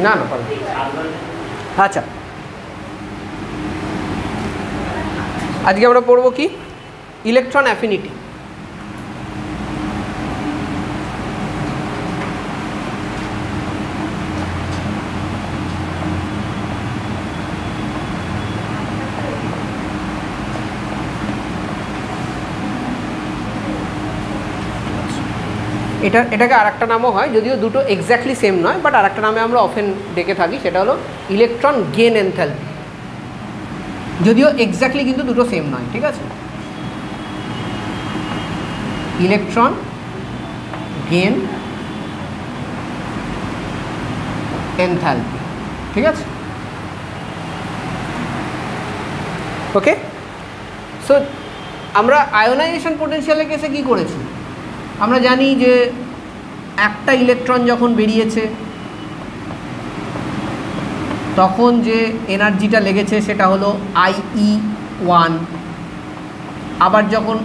না না পারবে। আচ্ছা, আজকে আমরা পড়বো কি ইলেকট্রন অ্যাফিনিটি। এটাকে আরেকটা নামও হয়, যদিও দুটো এক্স্যাক্টলি সেম নয়, বাট আরেকটা নামে আমরা অফেন ডেকে থাকি, সেটা হলো ইলেকট্রন গেন এনথালপি, যদিও এক্স্যাক্টলি কিন্তু দুটো সেম নয়। ঠিক আছে, ইলেকট্রন গেন এনথালপি। ঠিক আছে, ওকে। সো আমরা আয়োনাইজেশন পোটেনশিয়ালের কেসে কী করেছি? আমরা জানি যে একটা ইলেকট্রন যখন বেরিয়েছে তখন যে এনার্জিটা লেগেছে সেটা হলো IE1, আবার যখন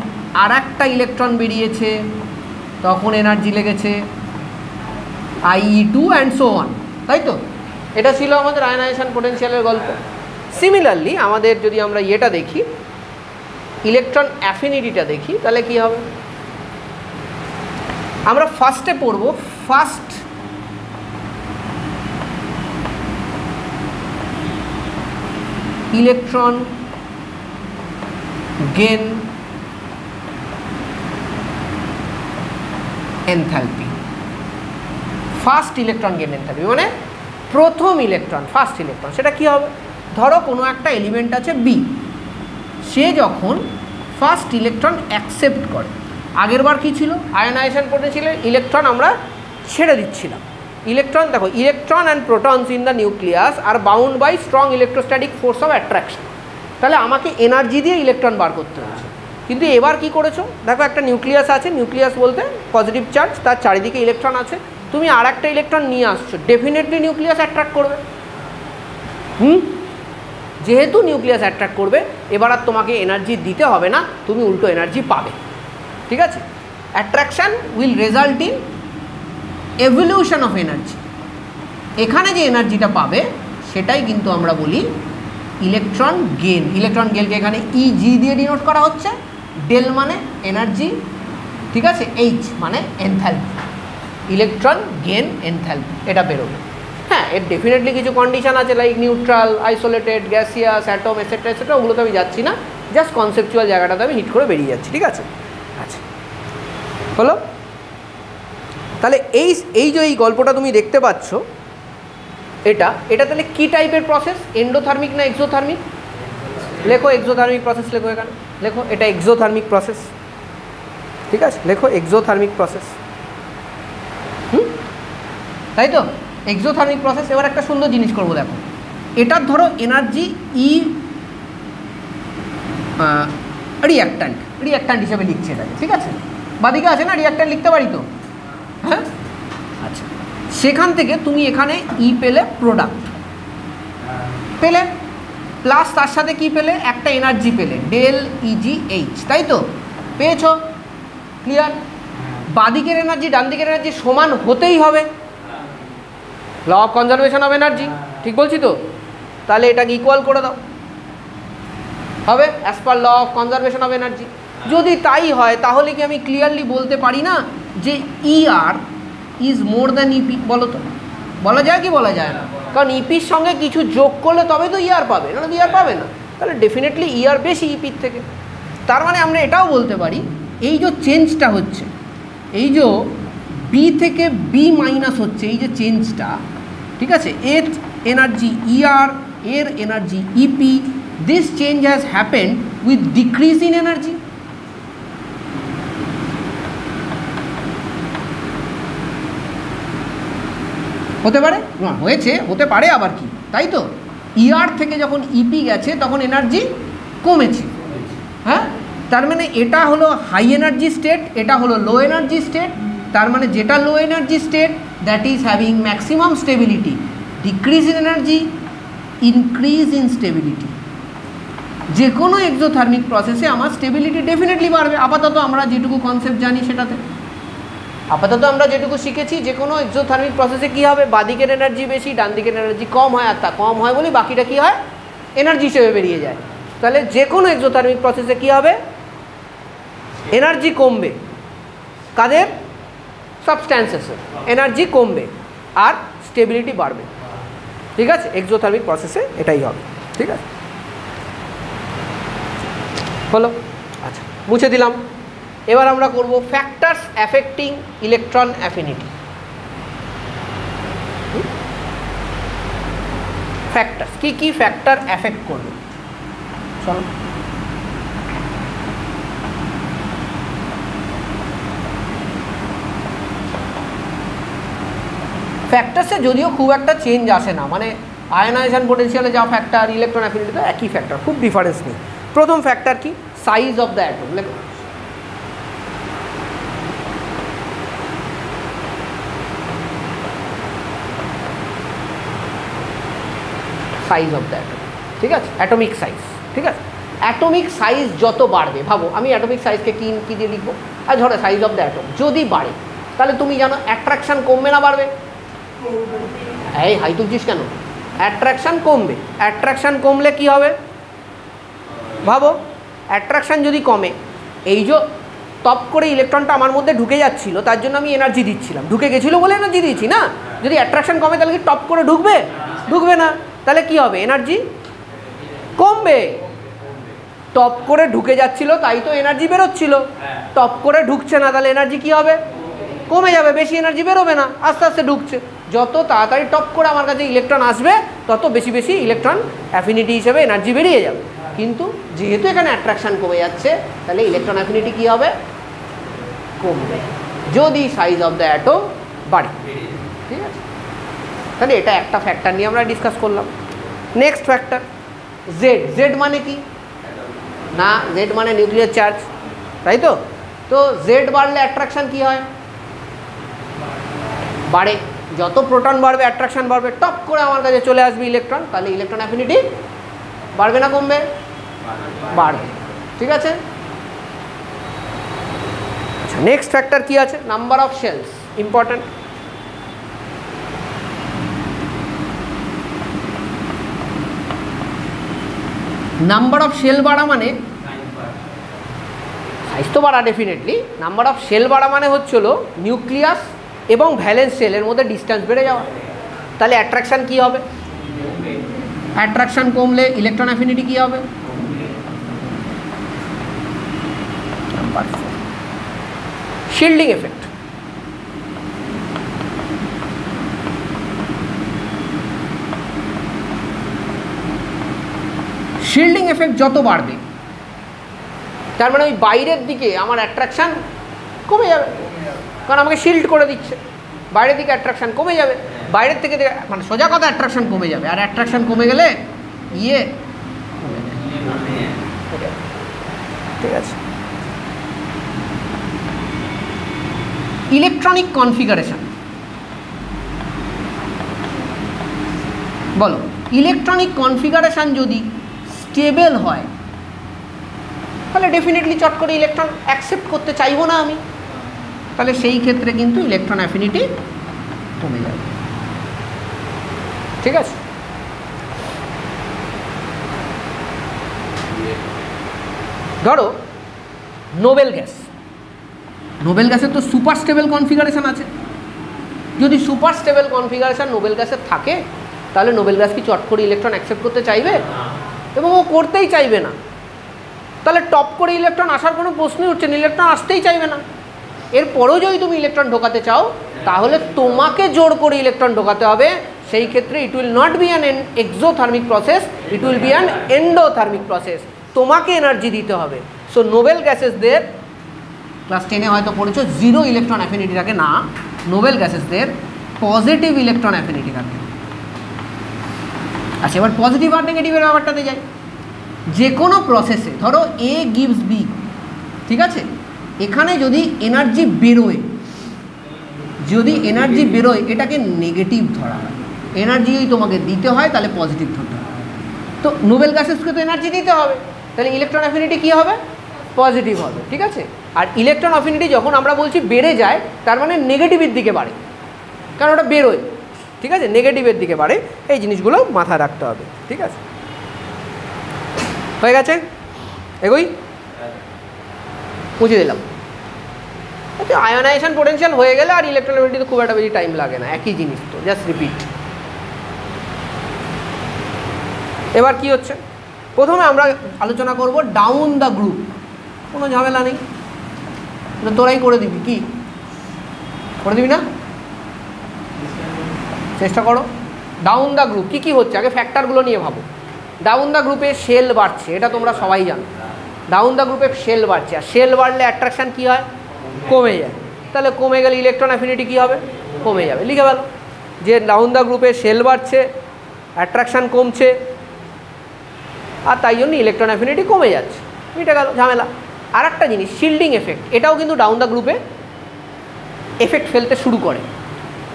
আর একটা ইলেকট্রন বেরিয়েছে তখন এনার্জি লেগেছে IE2 অ্যান্ড সো অন, তাই তো? এটা ছিল আমাদের আয়োনাইজেশন পোটেনশিয়ালের গল্প। সিমিলারলি আমাদের যদি আমরা ইয়েটা দেখি, ইলেকট্রন অ্যাফিনিটিটা দেখি, তাহলে কি হবে? আমরা ফার্স্টে পড়ব first electron gain enthalpy. First electron gain enthalpy মানে প্রথম ইলেকট্রন, ফার্স্ট ইলেকট্রন। সেটা কি হবে? ধরো কোনো একটা এলিমেন্ট আছে বি, সে যখন ফার্স্ট ইলেকট্রন অ্যাকসেপ্ট করে, আগের বার কী ছিল? আয়োনাইজেশন পোটেনশিয়ালে ইলেকট্রন আমরা ছেড়ে দিচ্ছিলাম। ইলেকট্রন দেখো, electron and protons in the nucleus are bound by strong electrostatic force of attraction. তাহলে আমাকে এনার্জি দিয়ে ইলেকট্রন বার করতে হচ্ছে। কিন্তু এবার কি করেছো? দেখো একটা নিউক্লিয়াস আছে, নিউক্লিয়াস বলতে পজিটিভ চার্জ, তার চারিদিকে ইলেকট্রন আছে, তুমি আর একটা ইলেকট্রন নিয়ে আসছো, ডেফিনেটলি নিউক্লিয়াস অ্যাট্রাক্ট করবে। যেহেতু নিউক্লিয়াস অ্যাট্রাক্ট করবে, এবার আর তোমাকে এনার্জি দিতে হবে না, তুমি উল্টো এনার্জি পাবে। ঠিক আছে, attraction will result in evolution of energy. এখানে যে এনার্জিটা পাবে সেটাই কিন্তু আমরা বলি ইলেকট্রন গেন। ইলেকট্রন গেনকে এখানে EG দিয়ে ডিনোট করা হচ্ছে, ডেল মানে এনার্জি, ঠিক আছে, H মানে এনথালপি। ইলেকট্রন গেন এনথালপি এটা বেরোবে। হ্যাঁ, এর ডেফিনেটলি কিছু কন্ডিশন আছে, like neutral, isolated, gaseous, atom, etcetera etcetera, ওগুলোতে আমি যাচ্ছি না, জাস্ট কনসেপচুয়াল জায়গাটাতে আমি হিট করে বেরিয়ে যাচ্ছি। ঠিক আছে, আচ্ছা হলো। তাহলে এই যে এই গল্পটা তুমি দেখতে পাচ্ছ, এটা তাহলে কী টাইপের প্রসেস? এন্ডোথার্মিক না এক্সোথার্মিক? লেখো এক্সোথার্মিক প্রসেস, লেখো এখানে, লেখো এটা এক্সোথার্মিক প্রসেস। ঠিক আছে, লেখো এক্সোথার্মিক প্রসেস। তাই তো, এক্সোথার্মিক প্রসেস। এবার একটা সুন্দর জিনিস করবো, দেখো এটার ধরো এনার্জি রিঅ্যাক্ট্যান্ট হিসেবে লিখছে এটাকে। ঠিক আছে, বাদিকে আছে না রিঅ্যাক্ট্যান্ট, লিখতে পারি তো? হ্যাঁ, আচ্ছা, সেখান থেকে তুমি এখানে পেলে, প্রোডাক্ট পেলে, প্লাস তার সাথে কি পেলে? একটা এনার্জি পেলে, ডেল EGH, তাই তো? পেয়েছো? ক্লিয়ার? বাদিকের এনার্জি ডান দিকের এনার্জি সমান হতেই হবে, law of conservation of energy, ঠিক বলছি তো? তাহলে এটাকে ইকুয়াল করে দাও, হবে as per law of conservation of energy. যদি তাই হয় তাহলে কি আমি ক্লিয়ারলি বলতে পারি না যে ER is more than EP? বলো তো, বলা যায় কি বলা যায় না? কারণ EPর সঙ্গে কিছু যোগ করলে তবে তো ER পাবে, না ER পাবে না। তাহলে ডেফিনেটলি ER বেশি EPর থেকে। তার মানে আমরা এটাও বলতে পারি, এই যে চেঞ্জটা হচ্ছে, এই যে B থেকে B মাইনাস হচ্ছে, এই যে চেঞ্জটা, ঠিক আছে, এর এনার্জি ER, এর energy EP, this change has happened with decrease in energy. হতে পারে না, হয়েছে, হতে পারে আবার কি, তাই তো? ER থেকে যখন EP গেছে তখন এনার্জি কমেছে। হ্যাঁ, তার মানে এটা হলো হাই এনার্জি স্টেট, এটা হলো লো এনার্জি স্টেট। তার মানে যেটা low energy state, that is having maximum stability. Decrease in energy, increase in stability. যে কোনো এক্সোথার্মিক প্রসেসে আমার স্টেবিলিটি ডেফিনেটলি বাড়বে, আপাতত আমরা যেটুকু কনসেপ্ট জানি সেটাতে। আপাতত আমরা যেটুকু শিখেছি যে কোনো এক্সোথার্মিক প্রসেসে কী হবে, বাদিকের এনার্জি বেশি, ডান দিকের এনার্জি কম হয়, আর তা কম হয় বলে বাকিটা কী হয়, এনার্জি হিসেবে বেরিয়ে যায়। তাহলে যে কোনো এক্সোথার্মিক প্রসেসে কী হবে, এনার্জি কমবে, কাদের, সাবস্ট্যান্সেসের এনার্জি কমবে আর স্টেবিলিটি বাড়বে। ঠিক আছে, এক্সোথার্মিক প্রসেসে এটাই হবে। ঠিক আছে, হলো। আচ্ছা, মুছে দিলাম। এবার আমরা করব factors affecting electron affinity. Factors কি কি ফ্যাক্টর অ্যাফেক্ট করবে, চলো। ফ্যাক্টরসে যদিও খুব একটা চেঞ্জ আসে না, মানে আয়নাইজেশন পোটেনশিয়ালে যা ফ্যাক্টর, ইলেকট্রন অ্যাফিনিটিতে একই ফ্যাক্টর, খুব ডিফারেন্স নেই। প্রথম ফ্যাক্টর কি, সাইজ অফ দ্য অ্যাটম। লেখো সাইজ অফ দ্য অ্যাটম। ঠিক আছে, অ্যাটমিক সাইজ। ঠিক আছে, অ্যাটমিক সাইজ যত বাড়বে, ভাবো আমি অ্যাটমিক সাইজকে কী দিয়ে লিখবো, আর ধরো সাইজ অফ দ্য অ্যাটম যদি বাড়ে তাহলে তুমি জানো অ্যাট্রাকশান কমবে না বাড়বে? এই হাই তুলছিস কেন? অ্যাট্রাকশান কমবে। অ্যাট্রাকশান কমলে কি হবে ভাবো, অ্যাট্রাকশান যদি কমে, এই যে টপ করে ইলেকট্রনটা আমার মধ্যে ঢুকে যাচ্ছিল, তার জন্য আমি এনার্জি দিচ্ছিলাম, ঢুকে গেছিলো বলে এনার্জি দিয়েছি না। যদি অ্যাট্রাকশান কমে তাহলে কি টপ করে ঢুকবে? ঢুকবে না। তাহলে কি হবে, এনার্জি কমবে। টপ করে ঢুকে যাচ্ছিল তাই তো এনার্জি বেরোচ্ছিল, টপ করে ঢুকছে না তাহলে এনার্জি কি হবে, কমে যাবে, বেশি এনার্জি বেরোবে না, আস্তে আস্তে ঢুকছে। যত তাড়াতাড়ি টপ করে আমার কাছে ইলেকট্রন আসবে তত বেশি বেশি ইলেকট্রন অ্যাফিনিটি হিসেবে এনার্জি বেরিয়ে যাবে। কিন্তু যেহেতু এখানে অ্যাট্রাকশান কমে যাচ্ছে তাহলে ইলেকট্রন অ্যাফিনিটি কী হবে, কমবে, যদি সাইজ অফ দ্য অ্যাটম বাড়ে। ঠিক আছে, তাহলে এটা একটা ফ্যাক্টর নিয়ে আমরা ডিসকাস করলাম। Next factor Z. জেড মানে কি না, জেড মানে নিউক্লিয়ার চার্জ, তাই তো। তো জেড বাড়লে অ্যাট্রাকশান কী হয়, বাড়ে। যত প্রোটন বাড়বে অ্যাট্রাকশান বাড়বে, টপ করে আমার কাছে চলে আসবে ইলেকট্রন, তাহলে ইলেকট্রন অ্যাফিনিটি বাড়বে না কমবে? বাড়বে। ঠিক আছে, আচ্ছা নেক্সট ফ্যাক্টর কি আছে, number of shells, important. Number of shell বাড়া মানে সাইজ তো বাড়া ডেফিনেটলি, নাম্বার অফ শেল বাড়া মানে হচ্ছিল নিউক্লিয়াস এবং ভ্যালেন্স শেলের মধ্যে ডিস্টেন্স বেড়ে যাওয়া। তাহলে অ্যাট্রাকশান কী হবে, অ্যাট্রাকশান কমলে ইলেকট্রন অ্যাফিনিটি কী হবে, শিল্ডিং এফেক্ট। শিল্ডিং এফেক্ট যত বাড়বে তার মানে ওই বাইরের দিকে আমার অ্যাট্রাকশান কমে যাবে, কারণ আমাকে শিল্ড করে দিচ্ছে, বাইরের দিকে অ্যাট্রাকশান কমে যাবে। বাইরের থেকে মানে সোজা কথা অ্যাট্রাকশান কমে যাবে, আর অ্যাট্রাকশান কমে গেলে ইয়ে কমে যাবে। ঠিক আছে, ইলেকট্রনিক কনফিগারেশন বলো। ইলেকট্রনিক কনফিগারেশন যদি স্টেবল হয় তাহলে ডেফিনেটলি চট করে ইলেকট্রন অ্যাকসেপ্ট করতে চাইবো না আমি, তাহলে সেই ক্ষেত্রে কিন্তু ইলেকট্রন অ্যাফিনিটি কমে যাবে। ঠিক আছে, ধরো নোবেল গ্যাস, নোবেল গ্যাসের তো সুপার স্টেবল কনফিগারেশন আছে। যদি সুপার স্টেবল কনফিগারেশন নোবেল গ্যাসের থাকে তাহলে নোবেল গ্যাস কি চট করে ইলেকট্রন অ্যাকসেপ্ট করতে চাইবে? এবং ও করতেই চাইবে না। তাহলে টপ করে ইলেকট্রন আসার কোনো প্রশ্নই উঠছে না, ইলেকট্রন আসতেই চাইবে না। এরপরেও যদি তুমি ইলেকট্রন ঢোকাতে চাও তাহলে তোমাকে জোর করে ইলেকট্রন ঢোকাতে হবে। সেই ক্ষেত্রে it will not be an exothermic process, it will be an endothermic process. তোমাকে এনার্জি দিতে হবে। সো নোবেল গ্যাসেসদের ক্লাস 10-এ হয়তো পড়েছো, জিরো ইলেকট্রন অ্যাফিনিটি থাকে না, নোবেল গ্যাসেসদের পজিটিভ ইলেকট্রন অ্যাফিনিটি থাকে। আচ্ছা, এবার পজিটিভ আর নেগেটিভের ব্যাপারটাতে যাই। যে কোনো প্রসেসে ধরো এ গিভস বি, ঠিক আছে, এখানে যদি এনার্জি বেরোয়, যদি এনার্জি বেরোয় এটাকে নেগেটিভ ধরা হয়, এনার্জি যদি তোমাকে দিতে হয় তাহলে পজিটিভ ধরতে হবে। তো নোবেল গ্যাসেসকে তো এনার্জি দিতে হবে, তাহলে ইলেকট্রন অ্যাফিনিটি কী হবে, পজিটিভ হবে, ঠিক আছে। আর ইলেকট্রন অ্যাফিনিটি যখন আমরা বলছি বেড়ে যায়, তার মানে নেগেটিভের দিকে বাড়ে, কারণ ওটা বেরোয়, ঠিক আছে, নেগেটিভের দিকে বাড়ে। এই জিনিসগুলো মাথায় রাখতে হবে, ঠিক আছে। হয়ে গেছে, এগোই, বুঝিয়ে দিলাম। আচ্ছা, আয়োনাইজেশন পোটেনশিয়াল হয়ে গেলে আর ইলেকট্রন অ্যাফিনিটিতে খুব একটা বেশি টাইম লাগে না, একই জিনিস তো, জাস্ট রিপিট। এবার কি হচ্ছে, প্রথমে আমরা আলোচনা করব ডাউন দ্য গ্রুপ। কোনো ঝামেলা নেই, তোরাই করে দিবি, কি করে দিবি না, চেষ্টা করো। ডাউন দ্য গ্রুপ কী কী হচ্ছে আগে ফ্যাক্টরগুলো নিয়ে ভাবো। ডাউন দ্য গ্রুপে শেল বাড়ছে, এটা তোমরা সবাই জানো। ডাউন দ্য গ্রুপে শেল বাড়ছে, আর শেল বাড়লে অ্যাট্রাকশান কী হয়, কমে যায়। তাহলে কমে গেলে ইলেকট্রন অ্যাফিনিটি কী হবে, কমে যাবে। লিখে ফেলো যে ডাউন দ্য গ্রুপে শেল বাড়ছে, অ্যাট্রাকশান কমছে, আর তাই জন্য ইলেকট্রন অ্যাফিনিটি কমে যাচ্ছে, মিটে গেল ঝামেলা। আর একটা জিনিস, শিল্ডিং এফেক্ট, এটাও কিন্তু ডাউন দ্য গ্রুপে এফেক্ট ফেলতে শুরু করে।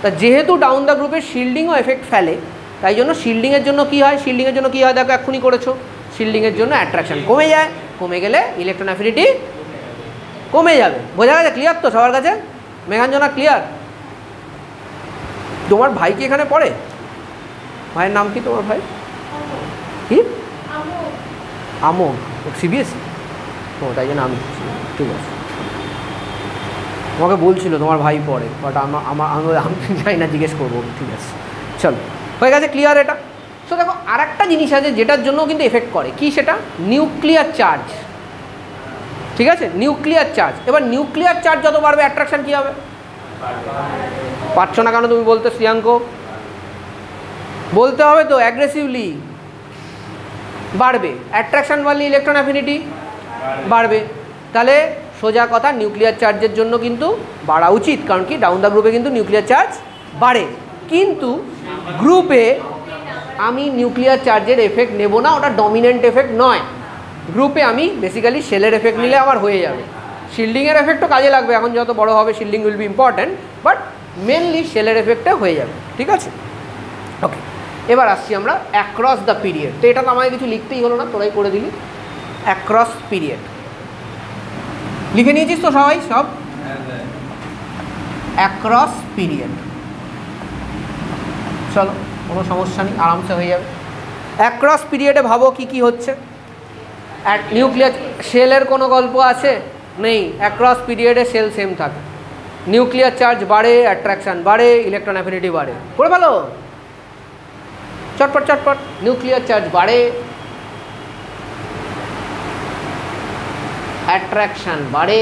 তা যেহেতু ডাউন দ্য গ্রুপে শিল্ডিংও এফেক্ট ফেলে, তাই জন্য শিল্ডিংয়ের জন্য কী হয়, শিল্ডিংয়ের জন্য কী হয় দেখো, এক্ষুনি করেছো, শিল্ডিংয়ের জন্য অ্যাট্রাকশান কমে যায়, কমে গেলে ইলেকট্রন অ্যাফিনিটি কমে যাবে। বোঝা গেছে, ক্লিয়ার তো সবার কাছে, মেঘাঞ্জনা ক্লিয়ার? তোমার ভাই কি এখানে পড়ে? ভাইয়ের নাম কি তোমার ভাই? কি আমোঘ? সিবিএসই? ও, তাই জন্য আমি, ঠিক আছে। আমাকে বলছিল তোমার ভাই পড়ে, বাট আমি জানি না, জিজ্ঞেস করবো, ঠিক আছে। চলো, হয়ে গেছে, ক্লিয়ার এটা। তো দেখো আর একটা জিনিস আছে যেটার জন্য কিন্তু এফেক্ট করে, কি সেটা, নিউক্লিয়ার চার্জ, ঠিক আছে, নিউক্লিয়ার চার্জ। এবার নিউক্লিয়ার চার্জ যত বাড়বে অ্যাট্রাকশান কী হবে, পারছো না কেন তুমি বলতে শ্রিয়াঙ্ক? বলতে হবে তো, অ্যাগ্রেসিভলি বাড়বে, অ্যাট্রাকশান বাড়লে ইলেকট্রন অ্যাফিনিটি বাড়বে। তাহলে সোজা কথা, নিউক্লিয়ার চার্জের জন্য কিন্তু বাড়া উচিত, কারণ কি ডাউন দ্য গ্রুপে কিন্তু নিউক্লিয়ার চার্জ বাড়ে। কিন্তু গ্রুপে আমি নিউক্লিয়ার চার্জের এফেক্ট নেব না, ওটা ডমিনেন্ট এফেক্ট নয়। গ্রুপে আমি বেসিক্যালি শেলের এফেক্ট নিলে আমার হয়ে যাবে। শিল্ডিংয়ের এফেক্টও কাজে লাগবে, এখন যত বড় হবে shielding will be important, but mainly শেলের এফেক্টে হয়ে যাবে, ঠিক আছে। ওকে, এবার আসছি আমরা অ্যাক্রস দ্য পিরিয়ড। তো এটা তো আমাকে কিছু লিখতেই হলো না, তোরাই করে দিলি। অ্যাক্রস পিরিয়ড লিখে নিয়েছিস তো সবাই, সব? অ্যাক্রস পিরিয়ড, চলো কোনো সমস্যা নেই, আরামসে হয়ে যাবে। অ্যাক্রস পিরিয়ডে ভাবো কি কি হচ্ছে। নিউক্লিয়ার শেলের কোনো গল্প আছে? নেই। অ্যাক্রস পিরিয়ডে সেল সেম থাকে, নিউক্লিয়ার চার্জ বাড়ে, অ্যাট্রাকশান বাড়ে, ইলেকট্রন অ্যাফিনিটি বাড়ে। করে ভালো, চটপট চটপট। নিউক্লিয়ার চার্জ বাড়ে, অ্যাট্রাকশান বাড়ে,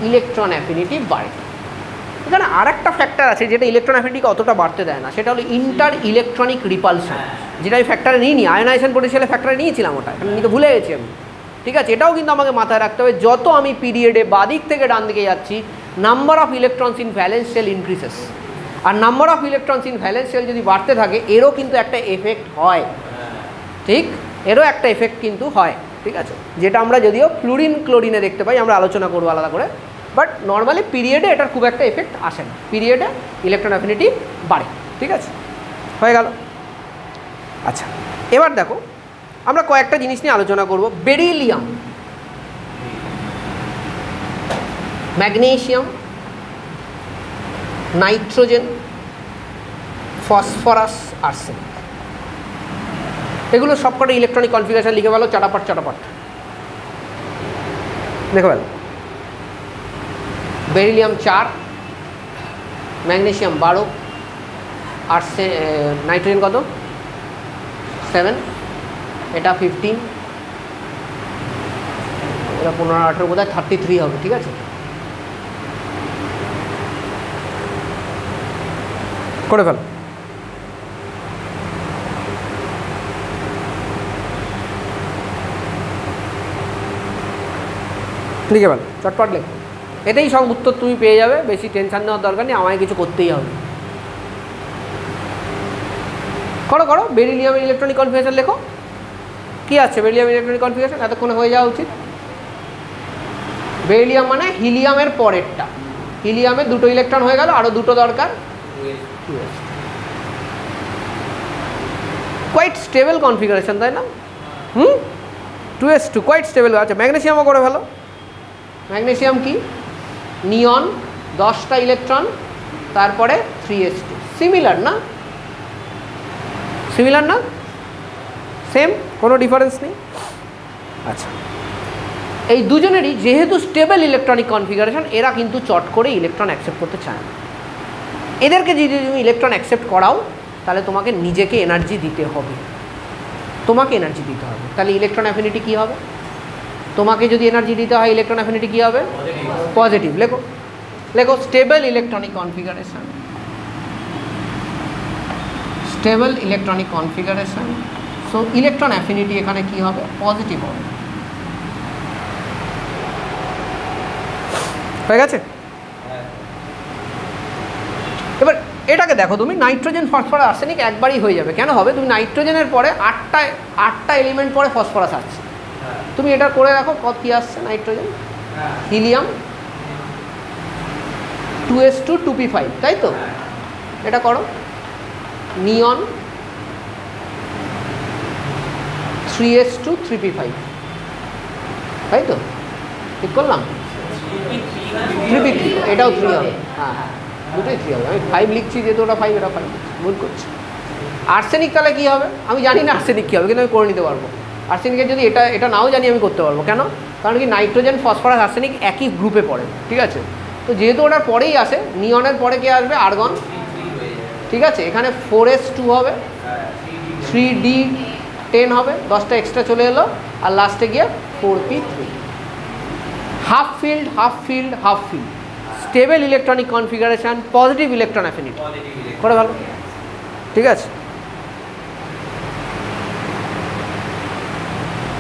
ইলেকট্রন অ্যাফিনিটি বাড়ে। এখানে আর একটা ফ্যাক্টর আছে যেটা ইলেকট্রন অ্যাফিনিটিকে অতটা বাড়তে দেয় না, সেটা হলো ইন্টার ইলেকট্রনিক রিপালশন, যেটা আমি ফ্যাক্টরে নিইনি, আয়োনাইজেশন পোটেনশিয়ালে ফ্যাক্টরে নিয়েছিলাম, ওটা আমি তো ভুলে গেছি আমি, ঠিক আছে। এটাও কিন্তু আমাকে মাথায় রাখতে হবে, যত আমি পিরিয়ডে বাদিক থেকে ডান দিকে যাচ্ছি, number of electrons in valence shell increases, আর number of electrons in valence shell যদি বাড়তে থাকে, এরও কিন্তু একটা এফেক্ট হয়, ঠিক, এরও একটা এফেক্ট কিন্তু হয়, ঠিক আছে, যেটা আমরা যদিও ফ্লুরিন ক্লোরিনে দেখতে পাই, আমরা আলোচনা করবো আলাদা করে, বাট নর্মালি পিরিয়ডে এটার খুব একটা এফেক্ট আসে না, পিরিয়ডে ইলেকট্রন অ্যাফিনিটি বাড়ে, ঠিক আছে, হয়ে গেল। আচ্ছা, এবার দেখো আমরা কয়েকটা জিনিস নিয়ে আলোচনা করব। Beryllium, magnesium, nitrogen, phosphorus, arsenic, এগুলো সবকটা ইলেকট্রনিক কনফিগারেশন লিখে ভালো, চটাপট চটাপট দেখো ভালো। বেরিলিয়াম 4, ম্যাগনেসিয়াম 12, আর নাইট্রোজেন কত 7, এটা 15, এটা 15-18 বোধ হয় 33 হবে, ঠিক আছে, করে ফেল। লিখে ফেল, চটপট লেখ, এতেই সব উত্তর তুমি পেয়ে যাবে, বেশি টেনশন নেওয়ার দরকার নেই, আমায় কিছু করতেই হবে। করো করো, বেরিলিয়ামের ইলেকট্রনিক কনফিগারেশন লেখো, কী আছে বেরিলিয়াম ইলেকট্রনিক কনফিগারেশন, এতক্ষণে হয়ে যাওয়া উচিত। বেরিলিয়াম মানে হিলিয়ামের পরেরটা, হিলিয়ামের 2টো ইলেকট্রন হয়ে গেল, আরও 2টো দরকার, কোয়াইট স্টেবল কনফিগারেশন, তাই না? 2s2 quite stable. আচ্ছা ম্যাগনেসিয়ামও করে ফেলো। ম্যাগনেসিয়াম কি? নিয়ন 10টা ইলেকট্রন, তারপরে 3s2। সিমিলার না? সিমিলার না? সেম, কোনো ডিফারেন্স নেই। আচ্ছা এই দুজনেরই যেহেতু স্টেবল ইলেকট্রনিক কনফিগারেশন, এরা কিন্তু চট করে ইলেকট্রন অ্যাকসেপ্ট করতে চায় না। এদেরকে যদি তুমি ইলেকট্রন অ্যাকসেপ্ট করাও তাহলে তোমাকে নিজেকে এনার্জি দিতে হবে, তোমাকে এনার্জি দিতে হবে। তাহলে ইলেকট্রন অ্যাফিনিটি কী হবে? তোমাকে যদি এনার্জি দিতে হয় ইলেকট্রন অ্যাফিনিটি কী হবে? পজিটিভ। লেখো লেখো stable electronic configuration, stable electronic configuration. So electron affinity এখানে কী হবে? পজিটিভ হবে। হয়ে গেছে? এবার এটাকে দেখো তুমি, নাইট্রোজেন ফসফরাস আর্সেনিক একবারই হয়ে যাবে। কেন হবে? তুমি নাইট্রোজেনের পরে আটটা এলিমেন্ট পরে ফসফরাস আসছে, তুমি এটা করে রাখো কত কী আসছে। নাইট্রোজেন, হিলিয়াম 2s2 2p5, তাই তো? এটা করো। নিয়ন 3s2 3p5, তাই তো? ঠিক করলাম? 3p3, এটাও 3 হবে। হ্যাঁ হ্যাঁ, দুটোই 3 হবে। আমি 5 লিখছি যেহেতু ওটা 5, এটা 5 ভুল করছি। আর্সেনিক তাহলে কী হবে? আমি জানি না আর্সেনিক কী হবে, কিন্তু আমি করে নিতে পারবো। আর্সেনিকের যদি এটা নাও জানি আমি করতে পারবো। কেন? কারণ কি নাইট্রোজেন ফসফরাস আর্সেনিক একই গ্রুপে পড়ে, ঠিক আছে? তো যেহেতু ওটার পরেই আসে, নিয়নের পরে কে আসবে? আর্গন, ঠিক আছে? এখানে 4s2 হবে, 3d10 হবে, 10টা এক্সট্রা চলে এলো, আর লাস্টে গিয়ে 4p3। Half field half field half field, stable electronic configuration, positive electron affinity করে ভালো, ঠিক আছে?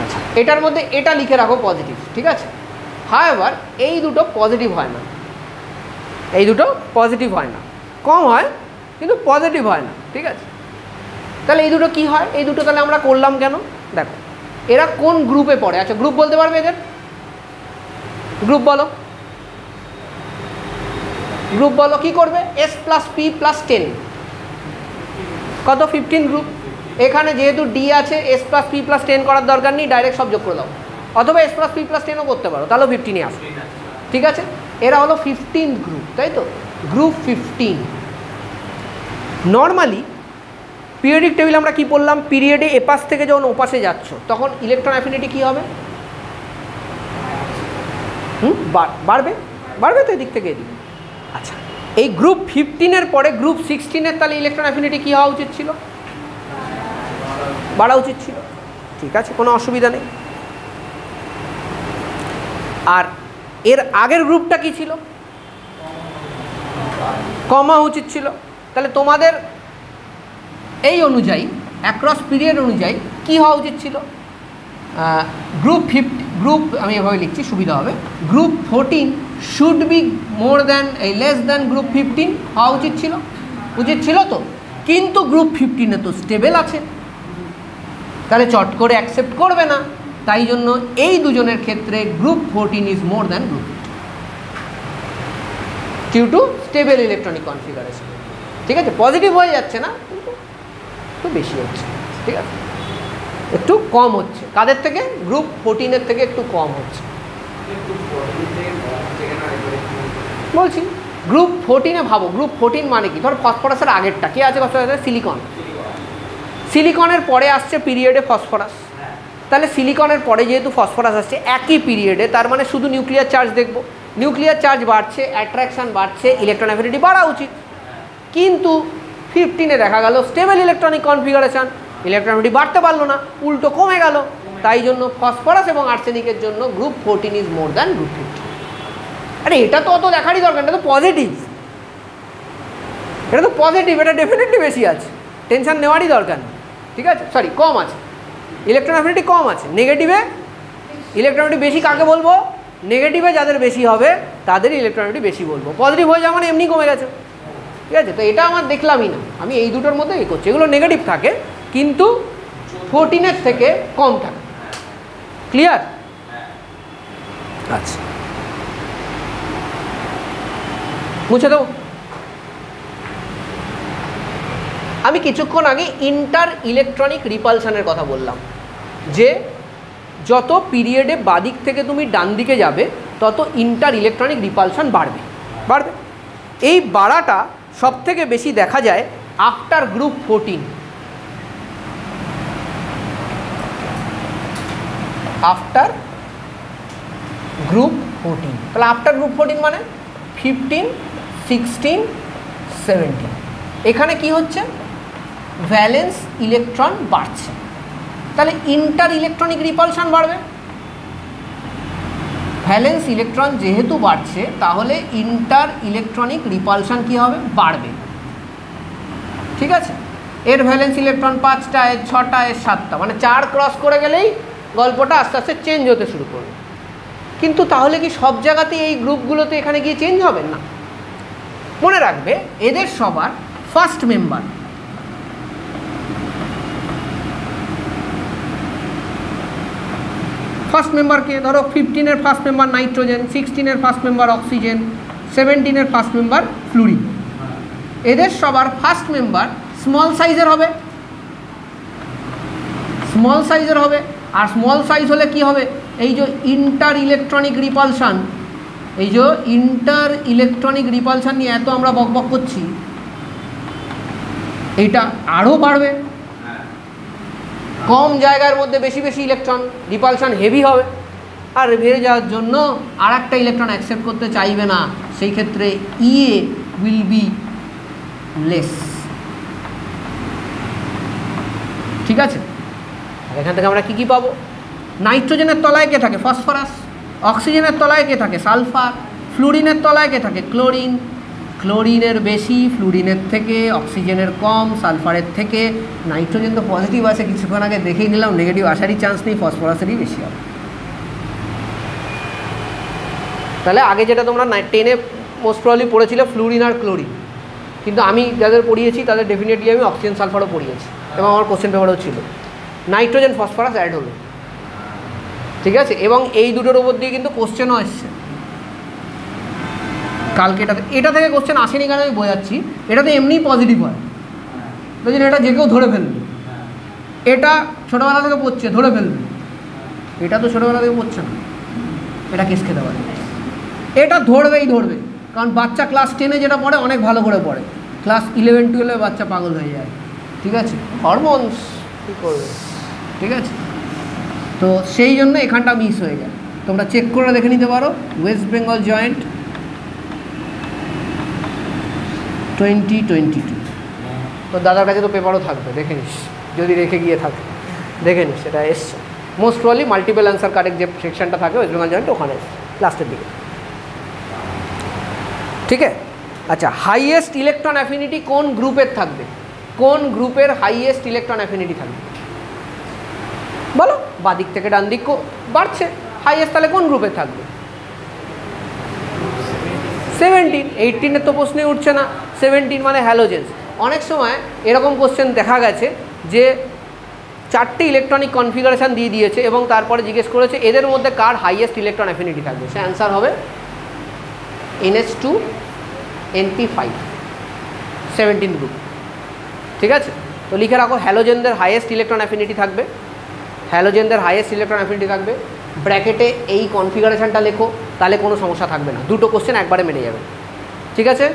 আচ্ছা এটার মধ্যে এটা লিখে রাখো পজিটিভ, ঠিক আছে? হাওয়েভার এই দুটো পজিটিভ হয় না, এই দুটো পজিটিভ হয় না, কম হয় কিন্তু পজিটিভ হয় না, ঠিক আছে? তাহলে এই দুটো কী হয়? এই দুটো তাহলে আমরা করলাম কেন? দেখো এরা কোন গ্রুপে পড়ে। আচ্ছা গ্রুপ বলতে পারবে এদের? গ্রুপ বলো, গ্রুপ বলো। কী করবে? s+p+10 কত? 15 গ্রুপ। এখানে যেহেতু ডি আছে, s+p+10 করার দরকার নেই, ডাইরেক্ট সব যোগ করে দাও। অথবা s+p+10ও করতে পারো, তাহলেও 15 আসবে, ঠিক আছে? এরা হলো 15 গ্রুপ, তাই তো? গ্রুপ 15। নর্মালি পিরিয়ডিক টেবিল আমরা কি পড়লাম? পিরিয়ডে এপাশ থেকে যখন ওপাশে যাচ্ছ তখন ইলেকট্রন অ্যাফিনিটি কী হবে? বাড়বে, বাড়বে তো এদিক থেকে এদিক। আচ্ছা এই গ্রুপ 15-এর পরে গ্রুপ 16-এর তাহলে ইলেকট্রন অ্যাফিনিটি কী হওয়া উচিত ছিল? বাড়া উচিত ছিল, ঠিক আছে? কোনো অসুবিধা নেই। আর এর আগের গ্রুপটা কি ছিল? কমা উচিত ছিল। তাহলে তোমাদের এই অনুযায়ী অ্যাক্রস পিরিয়ড অনুযায়ী কী হওয়া উচিত ছিল? গ্রুপ আমি এভাবে লিখছি সুবিধা হবে, group 14 should be more than less than group 15 হওয়া উচিত ছিল, উচিত ছিল তো? কিন্তু গ্রুপ 15-এ তো স্টেবল আছে, তাহলে চট করে অ্যাকসেপ্ট করবে না, তাই জন্য এই দুজনের ক্ষেত্রে group 14 is more than group 15 due to stable electronic configuration, ঠিক আছে? পজিটিভ হয়ে যাচ্ছে না, কিন্তু একটু বেশি হচ্ছে, ঠিক আছে? একটু কম হচ্ছে, কাদের থেকে? গ্রুপ 14-এর থেকে একটু কম হচ্ছে। বলছি গ্রুপ 14-এ ভাবো, গ্রুপ 14 মানে কি? ধর ফসফরাসের আগেরটা কে আছে? ফসফরাসের সিলিকন, সিলিকনের পরে আসছে পিরিয়ডে ফসফরাস। তাহলে সিলিকনের পরে যেহেতু ফসফরাস আসছে একই পিরিয়ডে, তার মানে শুধু নিউক্লিয়ার চার্জ দেখবো, নিউক্লিয়ার চার্জ বাড়ছে, অ্যাট্রাকশান বাড়ছে, ইলেকট্রন অ্যাফিনিটি বাড়া উচিত। কিন্তু 15-এ দেখা গেল stable electronic configuration, electron affinity বাড়তে পারলো না, উল্টো কমে গেল। তাই জন্য ফসফরাস এবং আর্সেনিকের জন্য group 14 is more than group 15। আরে এটা তো অত দেখারই দরকার, এটা তো পজিটিভ, এটা তো পজিটিভ, এটা ডেফিনেটলি বেশি আছে, টেনশন নেওয়ারই দরকার নেই, ঠিক আছে? সরি কম আছে, ইলেকট্রন অ্যাফিনিটি কম আছে। নেগেটিভে ইলেকট্রন অ্যাফিনিটি বেশি কাকে বলবো? নেগেটিভে যাদের বেশি হবে তাদের ইলেকট্রন অ্যাফিনিটি বেশি বলবো। পজিটিভ হয়ে যাওয়া মানে এমনি কমে গেছে, ঠিক আছে? তো এটা আমার দেখলামই না, আমি এই দুটোর মধ্যে এ করছি। এগুলো নেগেটিভ থাকে কিন্তু 14-এর থেকে কম থাকে, ক্লিয়ার? আচ্ছা মুছে দেবো। আমি কিছুক্ষণ আগে ইন্টার ইলেকট্রনিক রিপালশনের কথা বললাম, যে যত পিরিয়ডে বাদিক থেকে তুমি ডান দিকে যাবে তত ইন্টার ইলেকট্রনিক রিপালশন বাড়বে বাড়বে। এই বাড়াটা সব থেকে বেশি দেখা যায় আফটার গ্রুপ 14, আফটার গ্রুপ 14। তাহলে আফটার গ্রুপ 14 মানে 15, 16, 17। এখানে কি হচ্ছে, ভ্যালেন্স ইলেকট্রন বাড়ছে, তাহলে ইন্টার ইলেকট্রনিক রিপালশন বাড়বে। ভ্যালেন্স ইলেকট্রন যেহেতু বাড়ছে তাহলে ইন্টার ইলেকট্রনিক রিপালশন কী হবে, বাড়বে। ঠিক আছে, এর ভ্যালেন্স ইলেকট্রন 5টা, এর 6টা, এর 7টা, মানে 4 ক্রস করে গেলেই গল্পটা আস্তে আস্তে চেঞ্জ হতে শুরু করবে। কিন্তু তাহলে কি সব জায়গাতেই এই গ্রুপগুলোতে এখানে গিয়ে চেঞ্জ হবে না? মনে রাখবে এদের সবার ফার্স্ট মেম্বার, ফার্স্ট মেম্বারকে ধরো 15-এর ফার্স্ট মেম্বার নাইট্রোজেন, 16-এর ফার্স্ট মেম্বার অক্সিজেন, 17-এর ফার্স্ট মেম্বার ফ্লুরিন। এদের সবার ফার্স্ট মেম্বার স্মল সাইজের হবে, স্মল সাইজের হবে। আর স্মল সাইজ হলে কি হবে, এই যে ইন্টার ইলেকট্রনিক রিপালশন, এই যে ইন্টার ইলেকট্রনিক রিপালশন নিয়ে এত আমরা বকবক করছি, এইটা আরও বাড়বে। কম জায়গার মধ্যে বেশি বেশি ইলেকট্রন, রিপালশন হেভি হবে। আর বেড়ে যাওয়ার জন্য আর একটা ইলেকট্রন অ্যাকসেপ্ট করতে চাইবে না, সেই ক্ষেত্রে ইএ উইল বি লেস। ঠিক আছে, আর এখান থেকে আমরা কী কী পাবো, নাইট্রোজেনের তলায় কে থাকে, ফসফরাস। অক্সিজেনের তলায় কে থাকে, সালফার। ফ্লুরিনের তলায় কে থাকে, ক্লোরিন। ক্লোরিনের বেশি ফ্লুরিনের থেকে, অক্সিজেনের কম সালফারের থেকে। নাইট্রোজেন তো পজিটিভ আছে, কিছুক্ষণ আগে দেখেই নিলাম, নেগেটিভ আসারই চান্স নেই, ফসফরাসেরই বেশি হবে। তাহলে আগে যেটা তোমরা 10-এ মোস্ট প্রবলি পড়েছিলে ফ্লুরিন আর ক্লোরিন, কিন্তু আমি যাদের পড়িয়েছি তাদের ডেফিনেটলি আমি অক্সিজেন সালফারও পড়িয়েছি এবং আমার কোশ্চেন পেপারও ছিল। নাইট্রোজেন ফসফরাস অ্যাড হলো, ঠিক আছে, এবং এই দুটোর উপর দিয়ে কিন্তু কোশ্চেনও এসছে কালকে। এটা থেকে কোশ্চেন আসেনি কেন আমি বোঝাচ্ছি, এটাতে এমনিই পজিটিভ হয়, বুঝলেন, এটা যে কেউ ধরে ফেলবে। এটা ছোটোবেলা থেকে পড়ছে, ধরে ফেলবে। এটা তো ছোটোবেলা থেকে পড়ছে না, এটা কেস খেতে পারে। এটা ধরবেই ধরবে, কারণ বাচ্চা ক্লাস 10-এ যেটা পড়ে অনেক ভালো করে পড়ে, ক্লাস 11-12-এ বাচ্চা পাগল হয়ে যায়। ঠিক আছে, হরমোনস কী করবে, ঠিক আছে। তো সেই জন্য এখানটা মিস হয়ে যায়, তোমরা চেক করে দেখে নিতে পারো। ওয়েস্ট বেঙ্গল জয়েন্ট 2022, তো দাদার কাছে তো পেপারও থাকবে, দেখে নিস, যদি রেখে গিয়ে থাকে দেখে নিস, সেটা এসছে। Most probably multiple answer correct যে সেকশনটা থাকে ওয়েস্ট বেঙ্গল জয়েন্ট, ওখানে লাস্টের দিকে। ঠিক আছে, আচ্ছা, হাইয়েস্ট ইলেকট্রন অ্যাফিনিটি কোন গ্রুপের থাকবে, কোন গ্রুপের হাইয়েস্ট ইলেকট্রন অ্যাফিনিটি থাকবে বলো? বাদিক থেকে ডান দিক বাড়ছে, হাইয়েস্ট তাহলে কোন গ্রুপের থাকবে? 17। 18-এর তো প্রশ্নই উঠছে না, 17 মানে হ্যালোজেন্স। অনেক সময় এরকম কোশ্চেন দেখা গেছে যে 4টে ইলেকট্রনিক কনফিগারেশান দিয়ে দিয়েছে এবং তারপরে জিজ্ঞেস করেছে এদের মধ্যে কার হাইয়েস্ট ইলেকট্রন অ্যাফিনিটি থাকবে, সে অ্যান্সার হবে NH2 NP5, 17 গ্রুপ। ঠিক আছে, তো লিখে রাখো হ্যালোজেনদের হাইয়েস্ট ইলেকট্রন অ্যাফিনিটি থাকবে, হ্যালোজেনদের হাইয়েস্ট ইলেকট্রন অ্যাফিনিটি থাকবে, ব্র্যাকেটে এই কনফিগারেশানটা লেখো, তাহলে কোনো সমস্যা থাকবে না, দুটো কোশ্চেন একবারে মেনে যাবে। ঠিক আছে,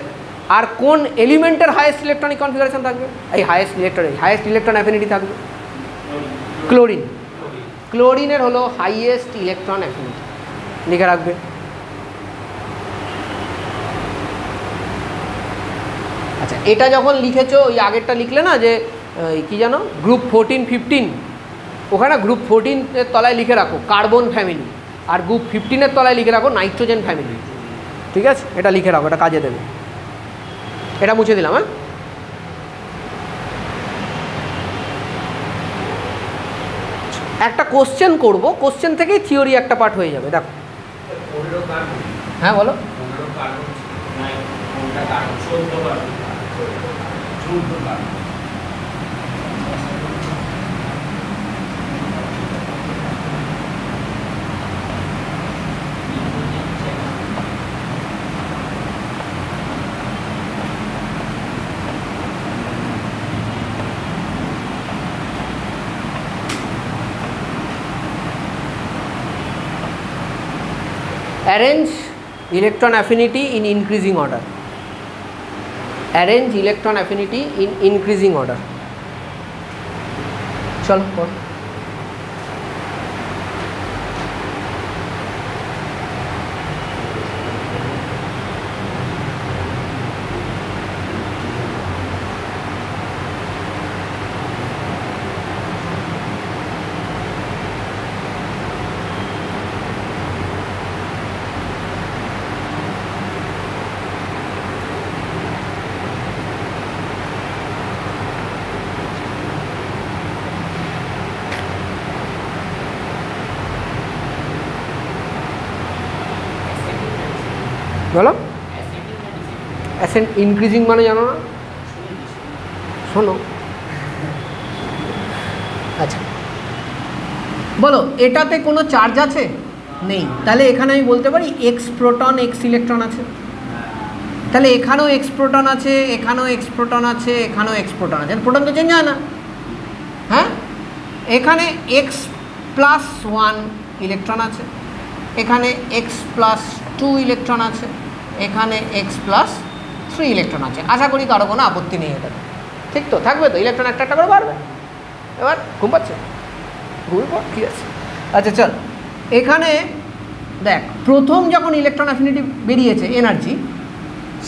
আর কোন এলিমেন্টের হাইয়েস্ট ইলেকট্রনিক কনফিগারেশান থাকবে, এই হাইয়েস্ট ইলেকট্রন অ্যাফিনিটি থাকবে ক্লোরিন। ক্লোরিনের হলো হাইয়েস্ট ইলেকট্রন অ্যাফিনিটি, লিখে রাখবে। আচ্ছা, এটা যখন লিখেছো, ওই আগেরটা লিখলে না যে কি জানো গ্রুপ 14, 15, ওখানে গ্রুপ 14-এর তলায় লিখে রাখো কার্বন ফ্যামিলি, আর গ্রুপ 15-এর তলায় লিখে রাখো নাইট্রোজেন ফ্যামিলি। ঠিক আছে, এটা লিখে রাখো, এটা কাজে দেবে। এটা মুছে দিলাম। হ্যাঁ, একটা কোশ্চেন করব, কোশ্চেন থেকেই থিওরি একটা পার্ট হয়ে যাবে। দেখো, হ্যাঁ বলো। arrange electron affinity in increasing order. Arrange electron affinity in increasing order. চলো পড়। বলো অ্যাসেন্ট ইনক্রিজিং মানে জানো না? শোনো, আচ্ছা বলো এটাতে কোনো চার্জ আছে? নেই। তাহলে এখানে আমি বলতে পারি এক্স প্রোটন এক্স ইলেকট্রন আছে। তাহলে এখানেও এক্স প্রোটন আছে, এখানেও এক্স প্রোটন আছে, এখানেও এক্স প্রোটন আছে। প্রোটন তো চেঞ্জ হয় না। হ্যাঁ, এখানে এক্স প্লাস 1 ইলেকট্রন আছে, এখানে এক্স প্লাস 2 ইলেকট্রন আছে, এখানে এক্স প্লাস 3 ইলেকট্রন আছে। আশা করি কারো কোনো আপত্তি নেই এটাতে, ঠিক তো? থাকবে তো, ইলেকট্রন একটা একটা করে বাড়বে। এবার ঘুম পাচ্ছে, ঘুমব, ঠিক আছে। আচ্ছা চল, এখানে দেখ প্রথম যখন ইলেকট্রন অ্যাফিনিটি বেরিয়েছে এনার্জি,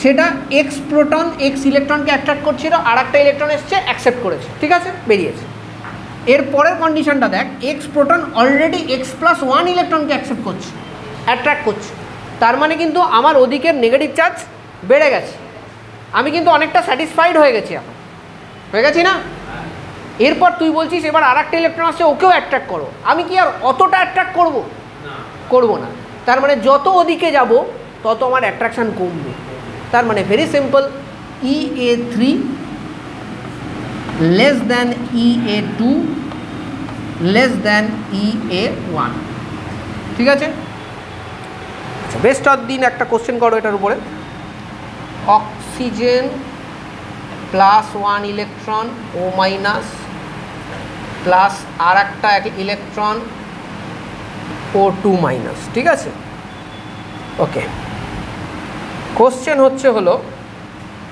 সেটা এক্স প্রোটন এক্স ইলেকট্রনকে অ্যাট্রাক্ট করছিল, আর একটা ইলেকট্রন এসছে অ্যাকসেপ্ট করেছে, ঠিক আছে, বেরিয়েছে। এর পরের কন্ডিশনটা দেখ, X proton already X plus 1 ইলেকট্রনকে অ্যাকসেপ্ট করছে, অ্যাট্রাক্ট করছে। তার মানে কিন্তু আমার ওদিকের নেগেটিভ চার্জ বেড়ে গেছে, আমি কিন্তু অনেকটা স্যাটিসফাইড হয়ে গেছি, এখন হয়ে গেছি না? এরপর তুই বলছিস এবার আর একটা ইলেকট্রন আসছে, ওকেও অ্যাট্রাক্ট করো। আমি কি আর অতটা অ্যাট্রাক্ট করবো? করবো না। তার মানে যত ওদিকে যাব তত আমার অ্যাট্রাকশান কমবে। তার মানে very simple, EA3 less than EA2 less than EA1, ঠিক আছে? আচ্ছা, বেস্ট অফ দিন একটা কোশ্চেন করো এটার উপরে। অক্সিজেন প্লাস 1 ইলেকট্রন ও মাইনাস প্লাস আর একটা ইলেকট্রন ও 2 মাইনাস, ঠিক আছে? ওকে, কোশ্চেন হলো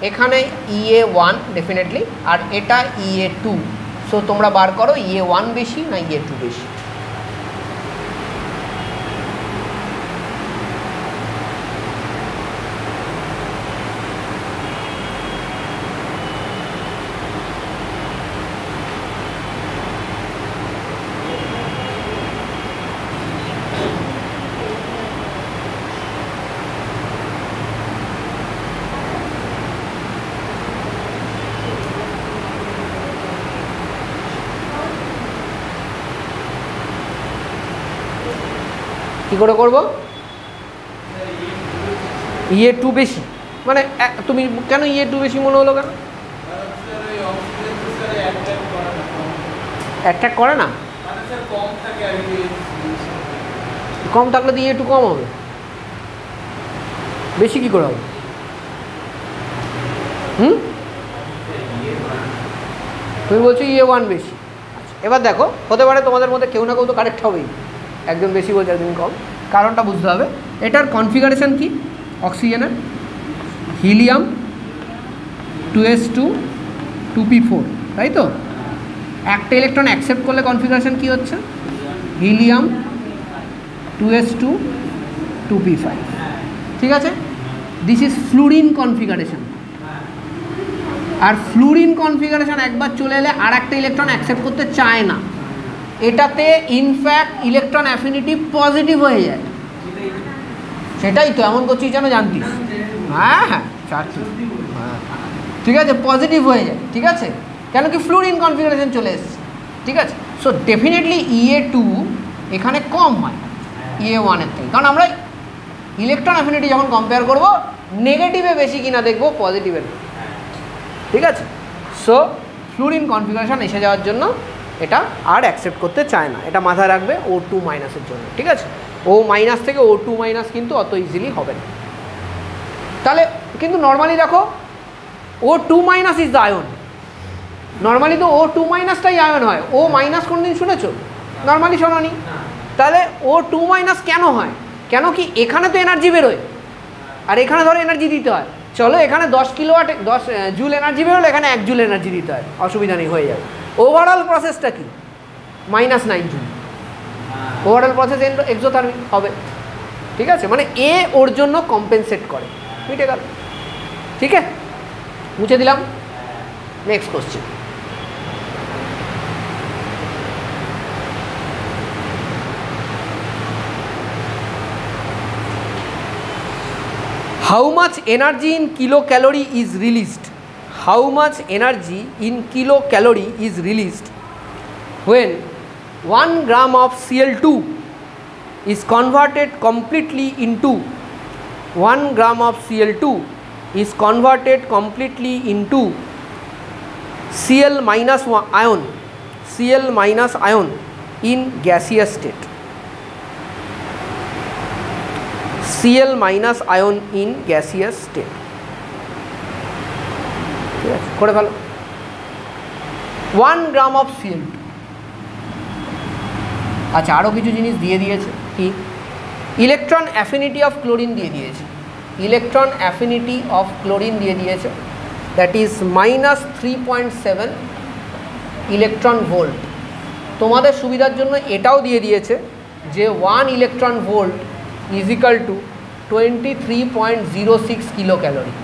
এখানে EA1 ডেফিনেটলি, আর এটা EA2। সো তোমরা বার করো EA1 বেশি না EA2 বেশি। কী করে করবো? EA2 বেশি মানে তুমি কেন EA2 বেশি মনে হলো কেন? অ্যাট্রাক্ট করে না? কম থাকলে তো EA2 কম হবে, বেশি কী করে হবে? তুমি বলছো EA1 বেশি। আচ্ছা, এবার দেখো, হতে পারে তোমাদের মধ্যে কেউ না কেউ তো কারেক্ট হবেই, একজন বেশি বলছে একজন কম। কারণটা বুঝতে হবে। এটার কনফিগারেশন কি? অক্সিজেনের হিলিয়াম 2s2 2p4, তাই তো? একটা ইলেকট্রন অ্যাকসেপ্ট করলে কনফিগারেশন কি হচ্ছে? হিলিয়াম 2s2 2p5, ঠিক আছে? This is fluorine configuration. আর ফ্লুরিন কনফিগারেশন একবার চলে এলে আর একটা ইলেকট্রন অ্যাকসেপ্ট করতে চায় না। এটাতে ইনফ্যাক্ট ইলেকট্রন অ্যাফিনিটি পজিটিভ হয়ে যায়। সেটাই তো এমন করছিস যেন জানতিস। হ্যাঁ হ্যাঁ, ঠিক আছে, পজিটিভ হয়ে যায়, ঠিক আছে? কেন কি ফ্লুরিন কনফিগারেশন চলে এসছে, ঠিক আছে? সো ডেফিনেটলি EA2 এখানে কম হয় EA1 এর থেকে, কারণ আমরা ইলেকট্রন অ্যাফিনিটি যখন কম্পেয়ার করব নেগেটিভে বেশি কিনা দেখবো, পজিটিভের, ঠিক আছে? সো ফ্লুরিন কনফিগারেশন এসে যাওয়ার জন্য এটা আর অ্যাকসেপ্ট করতে চায় না, এটা মাথায় রাখবে O2 মাইনাসের জন্য, ঠিক আছে? O মাইনাস থেকে O2 মাইনাস কিন্তু অত ইজিলি হবে না। তাহলে কিন্তু নর্মালি দেখো O2 minus is the ion, normally তো O2 মাইনাসটাই আয়ন হয়। O মাইনাস কোনদিন শুনেছো? নর্মালি শোনোনি। তাহলে O2 মাইনাস কেন হয়? কেন কি এখানে তো এনার্জি বেরোয় আর এখানে ধরো এনার্জি দিতে হয়, চলো এখানে 10 কিলোওয়াট 10 জুল এনার্জি বেরোলো, এখানে 1 জুল এনার্জি দিতে হয়, অসুবিধা নেই, হয়ে যাবে। ওভারঅল প্রসেসটা কি -9 জুল, ওভারঅল প্রসেস এক্সোথার্মিক হবে, ঠিক আছে, মানে এ ওর জন্য কম্পেনসেট করে, মিটে গেল, ঠিক আছে, মুছে দিলাম। Next question, how much energy in kilocalorie is released? How much energy in kilocalorie is released when 1 gram of Cl2 is converted completely into 1 gram of Cl2 is converted completely into Cl minus ion, Cl minus ion in gaseous state, Cl minus ion in gaseous state, ঠিক আছে, করে ফেলো। 1 gram of Cl2, আচ্ছা আরও কিছু জিনিস দিয়ে দিয়েছে, কি ইলেকট্রন অ্যাফিনিটি অফ ক্লোরিন দিয়ে দিয়েছে, ইলেকট্রন অ্যাফিনিটি অফ ক্লোরিন দিয়ে দিয়েছে, দ্যাট ইজ -3.7 ইলেকট্রন ভোল্ট। তোমাদের সুবিধার জন্য এটাও দিয়ে দিয়েছে যে 1 electron volt is equal two 23.06 kilo calorie.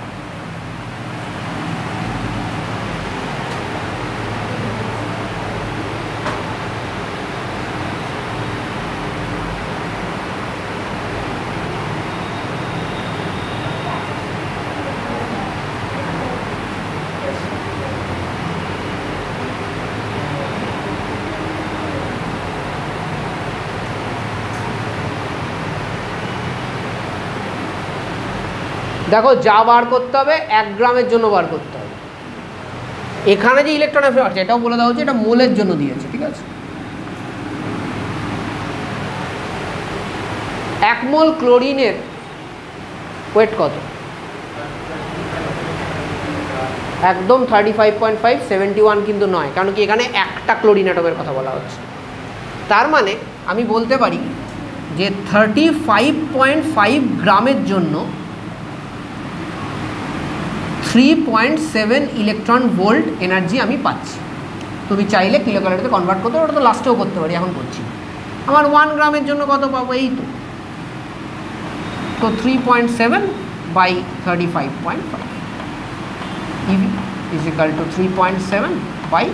দেখো যা বার করতে হবে 1 গ্রামের জন্য বার করতে হবে, এখানে যে ইলেকট্রন অ্যাফিনিটি আছে এটাও বলে দেওয়া হচ্ছে, এটা মোলের জন্য দিয়েছে, ঠিক আছে। 1 মোল ক্লোরিনের ওয়েট কত? একদম 35.5, 71 কিন্তু নয়, কারণ কি এখানে একটা ক্লোরিন অ্যাটমের কথা বলা হচ্ছে। তার মানে আমি বলতে পারি যে 35.5 গ্রামের জন্য 3.7 ইলেকট্রন ভোল্ট এনার্জি আমি পাচ্ছি। তুমি চাইলে কিলো ক্যালোরিতে কনভার্ট করতে পারো, ওটা তো লাস্টেও করতে পারি, এখন করছি। আমার 1 গ্রামের জন্য কত পাবো? এই তো 3.7 by 35.5 eV is equal to 3.7 by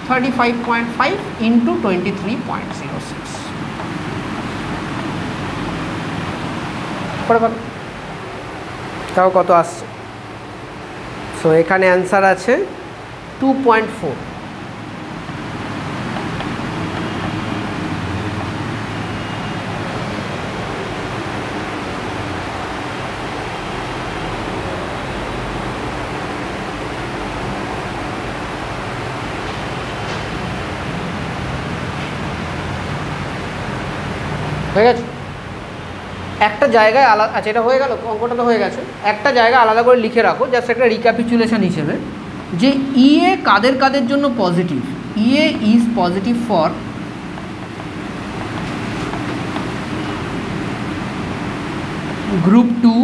35.5 into 23.06। তাও কত আসছে? সো এখানে অ্যান্সার আছে 2.4। হয়ে গেছে? একটা জায়গায় আলাদা, আচ্ছা এটা হয়ে গেল, অঙ্কটা তো হয়ে গেছে। একটা জায়গায় আলাদা করে লিখে রাখো, জাস্ট একটা রিক্যাপিচুলেশন হিসেবে, যে ইএ কাদের কাদের জন্য positive. EA is positive for group 2,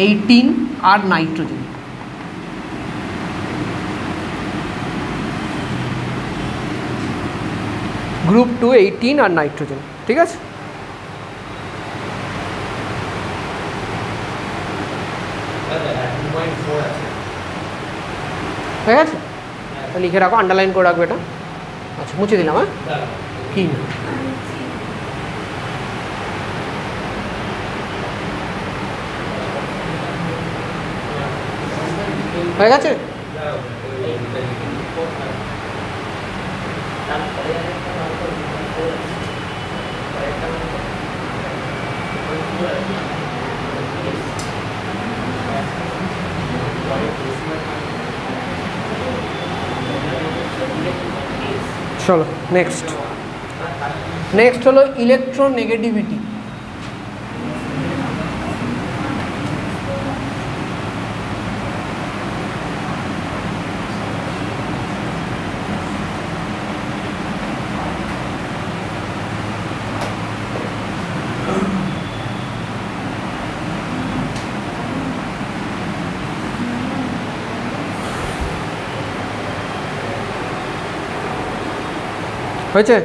18 আর নাইট্রোজেন। গ্রুপ 2, 18 আর নাইট্রোজেন, ঠিক আছে। ঠিক আছে, লিখে রাখো, আন্ডারলাইন করে রাখবে এটা। আচ্ছা মুছে দিলাম। হ্যাঁ কি না হয়ে গেছে? চলো নেক্সট হলো ইলেকট্রোনেগেটিভিটি। হয়েছে?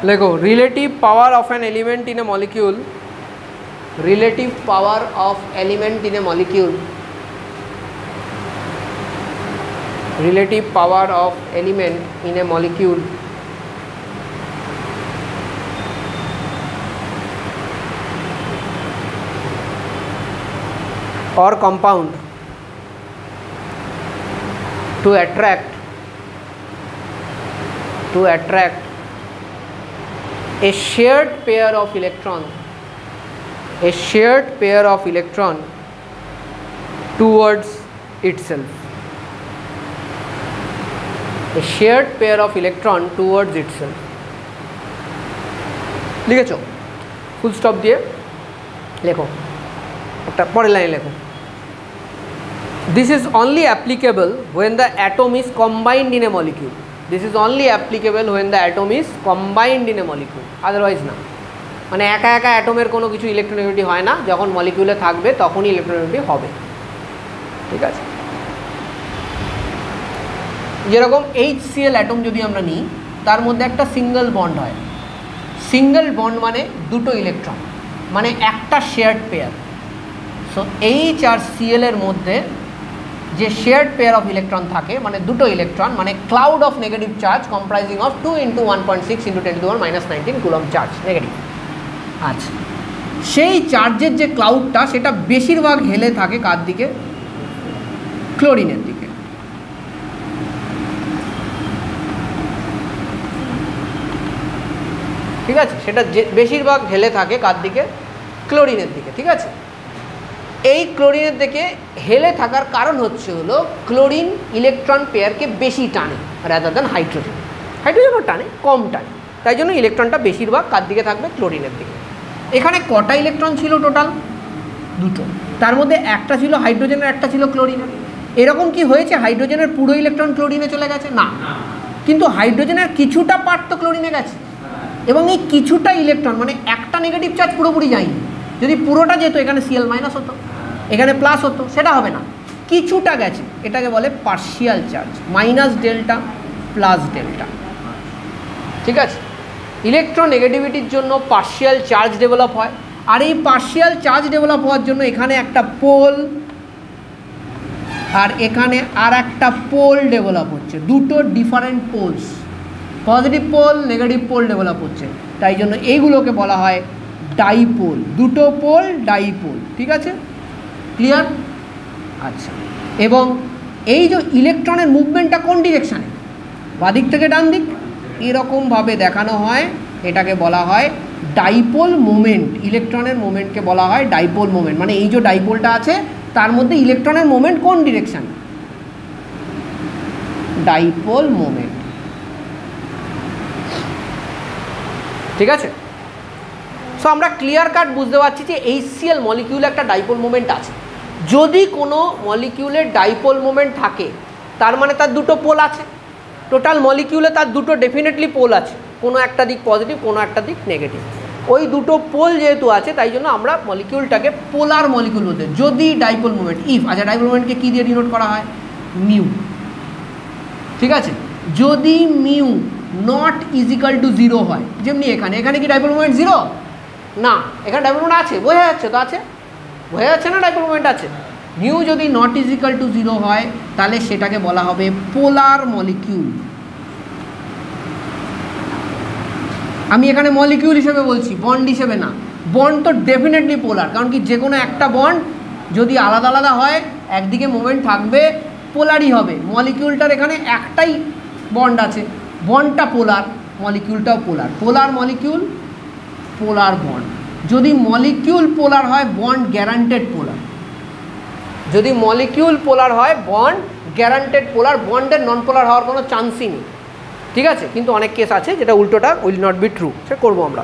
লেখো relative power of an element in a molecule, relative power of element in a molecule, relative power of element in a molecule or compound to attract a shared pair of electron, a shared pair of electron towards itself, a shared pair of electron towards itself. লিখেছো? Full stop দিয়ে লেখো, একটা পরের লাইনে লেখো, this is only applicable when the atom is combined in a molecule, this is only applicable when the atom is combined in a molecule, otherwise না। মানে একা একা অ্যাটমের কোনো কিছু ইলেকট্রোনেগেটিভিটি হয় না, যখন মলিকিউলে থাকবে তখনই ইলেকট্রোনেগেটিভ হবে। ঠিক আছে? যেরকম HCl অ্যাটম যদি আমরা নিই, তার মধ্যে একটা সিঙ্গেল বন্ড হয়, সিঙ্গেল বন্ড মানে দুটো ইলেকট্রন, মানে একটা শেয়ার্ড পেয়ার। সো H আর Cl এর মধ্যে যে শেয়ার্ড পেয়ার অফ ইলেকট্রন থাকে, মানে দুটো ইলেকট্রন, মানে cloud of negative charge comprising of 2 × 1.6 × 10⁻⁻19 coulomb charge negative. আচ্ছা, সেই চার্জের যে ক্লাউডটা সেটা বেশিরভাগ হেলে থাকে কার দিকে? ক্লোরিনের দিকে। ঠিক আছে? সেটা বেশিরভাগ হেলে থাকে কার দিকে? ক্লোরিনের দিকে। ঠিক আছে? এই ক্লোরিনের দিকে হেলে থাকার কারণ হচ্ছে হলো ক্লোরিন ইলেকট্রন পেয়ারকে বেশি টানে রাদার দ্যান হাইড্রোজেন। হাইড্রোজেনও টানে, কম টানে, তাই জন্য ইলেকট্রনটা বেশিরভাগ কার দিকে থাকবে? ক্লোরিনের দিকে। এখানে কটা ইলেকট্রন ছিল টোটাল? দুটো, তার মধ্যে একটা ছিল হাইড্রোজেনের, একটা ছিল ক্লোরিনের। এরকম কি হয়েছে হাইড্রোজেনের পুরো ইলেকট্রন ক্লোরিনে চলে গেছে? না, কিন্তু হাইড্রোজেনের কিছুটা পার্ট তো ক্লোরিনে গেছে, এবং এই কিছুটা ইলেকট্রন মানে একটা নেগেটিভ চার্জ পুরোপুরি যায়নি। যদি পুরোটা যেত এখানে Cl মাইনাস হতো, এখানে প্লাস হতো, সেটা হবে না, কিছুটা গেছে, এটাকে বলে partial charge, minus delta plus delta. ঠিক আছে? ইলেকট্রন নেগেটিভিটির জন্য পার্শিয়াল চার্জ ডেভেলপ হয়, আর এই পার্শিয়াল চার্জ ডেভেলপ হওয়ার জন্য এখানে একটা পোল আর এখানে আর একটা পোল ডেভেলপ হচ্ছে, দুটো different poles, positive pole negative pole develop হচ্ছে, তাই জন্য এইগুলোকে বলা হয় ডাইপোল, দুটো পোল ডাইপোল। ঠিক আছে? ক্লিয়ার? আচ্ছা, এবং এই যে ইলেকট্রনের মুভমেন্টটা কোন ডিরেকশানে? বাদিক থেকে ডান দিক, এরকমভাবে দেখানো হয়, এটাকে বলা হয় ডাইপোল মোমেন্ট। ইলেকট্রনের মোমেন্টকে বলা হয় ডাইপোল মোমেন্ট, মানে এই যে ডাইপোলটা আছে তার মধ্যে ইলেকট্রনের মোমেন্ট কোন ডিরেকশানে? Dipole moment. ঠিক আছে? সো আমরা ক্লিয়ার কাট বুঝতে পারছি যে HCl মলিকিউলে একটা ডাইপোল মোমেন্ট আছে। যদি কোনো মলিকিউলের ডাইপোল মোমেন্ট থাকে তার মানে তার দুটো পোল আছে, টোটাল মলিকিউলে তার দুটো ডেফিনেটলি পোল আছে, কোনো একটা দিক পজিটিভ, কোনো একটা দিক নেগেটিভ। ওই দুটো পোল যেহেতু আছে তাই জন্য আমরা মলিকিউলটাকে পোলার মলিকিউল বলতে। যদি ডাইপোল মোমেন্ট ইফ, আচ্ছা ডাইপোল মোমেন্টকে কী দিয়ে ডিনোট করা হয়? মিউ। ঠিক আছে? যদি মিউ নট ইজিক্যাল টু 0 হয়, যেমনি এখানে, এখানে কি ডাইপোল মোমেন্ট 0? না, এখানে ডাইপোল মোমেন্ট আছে, বোঝা যাচ্ছে তো, আছে, বোঝা যাচ্ছে না ডাইপোল মোমেন্ট আছে। মিউ যদি নট ইজিক্যাল টু 0 হয় তাহলে সেটাকে বলা হবে পোলার মলিকিউল। আমি এখানে মলিকিউল হিসেবে বলছি, বন্ড হিসেবে না। বন্ড তো ডেফিনেটলি পোলার, কারণ কি যে কোনো একটা বন্ড যদি আলাদা আলাদা হয় একদিকে মোমেন্ট থাকবে, পোলারই হবে। মলিকিউলটার এখানে একটাই বন্ড আছে, বন্ডটা পোলার, মলিকিউলটাও পোলার। পোলার মলিকিউল, পোলার বন্ড। যদি মলিকিউল পোলার হয় বন্ড গ্যারান্টেড পোলার, যদি মলিকিউল পোলার হয় বন্ড গ্যারান্টেড পোলার, বন্ডের নন পোলার হওয়ার কোনো চান্সই নেই। ঠিক আছে? কিন্তু অনেক কেস আছে যেটা উল্টোটা উইল নট বি ট্রু, সে করবো আমরা।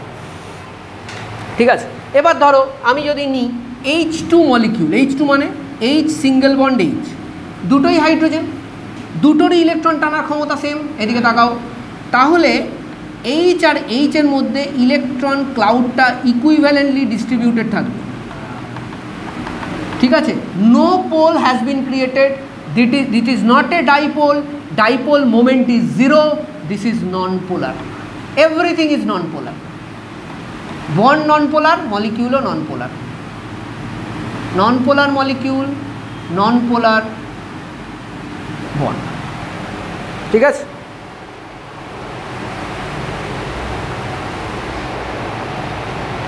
ঠিক আছে? এবার ধরো আমি যদি নিই H2 মলিকিউল, H2 মানে H সিঙ্গেল বন্ড H, দুটোই হাইড্রোজেন, দুটোরই ইলেকট্রন টানার ক্ষমতা সেম, এদিকে তাকাও, তাহলে H আর H এর মধ্যে ইলেকট্রন ক্লাউডটা ইকুইভ্যালেন্টলি ডিস্ট্রিবিউটেড থাকবে। ঠিক আছে? No pole has been created, that is not a dipole, dipole moment is 0, this is non polar. Everything is non polar, bond non polar, মলিকিউলও non polar, non polar molecule, non polar bond. ঠিক আছে,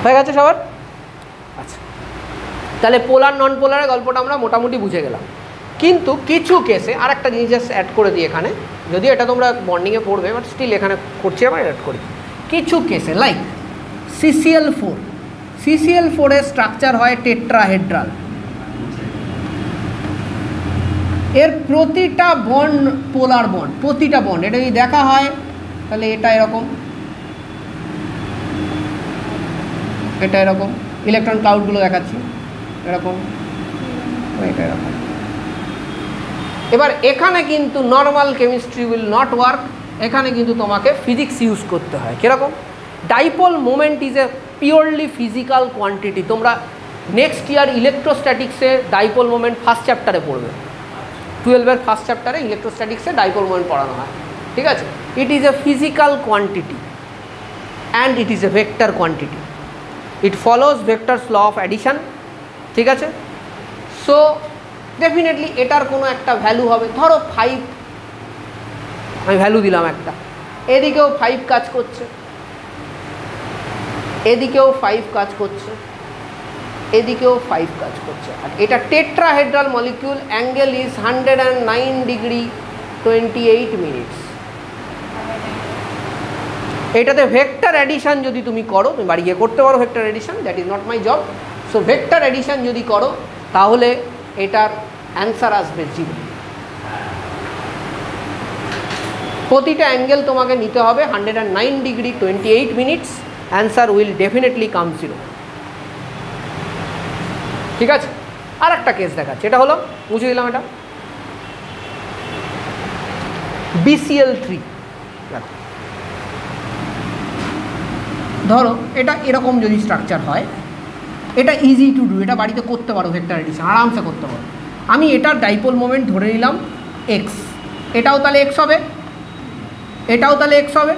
হয়ে গেছে সবার? আচ্ছা, তাহলে পোলার নন পোলারের গল্পটা আমরা মোটামুটি বুঝে গেলাম। কিন্তু কিছু কেসে আর একটা জিনিস জাস্ট অ্যাড করে দিই এখানে, যদি এটা তোমরা বন্ডিংয়ে পড়বে, বাট স্টিল এখানে করছি আমরা, অ্যাড করি। কিছু কেসে লাইক CCl4, CCl4 এর স্ট্রাকচার হয় টেট্রাহেড্রাল, এর প্রতিটা বন্ড পোলার বন্ড, প্রতিটা বন্ড। এটা যদি দেখা হয় তাহলে এটা এরকম, এটা এরকম, ইলেকট্রন ক্লাউডগুলো দেখাচ্ছি এরকম, এটা এরকম। এবার এখানে কিন্তু normal chemistry will not work, এখানে কিন্তু তোমাকে ফিজিক্স ইউজ করতে হয়। কীরকম? Dipole moment is a purely physical quantity. তোমরা নেক্সট ইয়ার ইলেকট্রোস্ট্যাটিক্সে ডাইপোল মোমেন্ট ফার্স্ট চ্যাপ্টারে পড়বে, 12-এর ফার্স্ট চ্যাপ্টারে ইলেকট্রোস্ট্যাটিক্সে ডাইপোল মোমেন্ট পড়ানো হয়। ঠিক আছে, it is a physical quantity and it is a vector quantity, it follows vectors law of addition. ঠিক আছে, সো ডেফিনেটলি এটার কোনো একটা ভ্যালু হবে, ধরো 5, আমি ভ্যালু দিলাম একটা, এদিকেও 5 কাজ করছে, এদিকেও 5 কাজ করছে, এদিকেও 5 কাজ করছে, আর এটা tetrahedral molecule, angle is 109 degree 28 minutes. এটাতে ভেক্টর অ্যাডিশন যদি তুমি করো, তুমি বাড়ি গিয়ে করতে পারো vector addition, that is not my job. So vector addition যদি করো তাহলে এটার অ্যান্সার আসবে 0। প্রতিটা অ্যাঙ্গেল তোমাকে নিতে হবে 109 degree 28 minutes, answer will definitely come 0। ঠিক আছে, আর একটা কেস দেখাচ্ছে, এটা হলো, বুঝে দিলাম, এটা BCl3। ধরো এটা এরকম যদি স্ট্রাকচার হয়, এটা ইজি টু ডু, এটা বাড়িতে করতে পারো ভেক্টর এডিশন, আরামসে করতে পারো। আমি এটার ডাইপোল মোমেন্ট ধরে নিলাম x, এটাও তাহলে x হবে, এটাও তাহলে x হবে,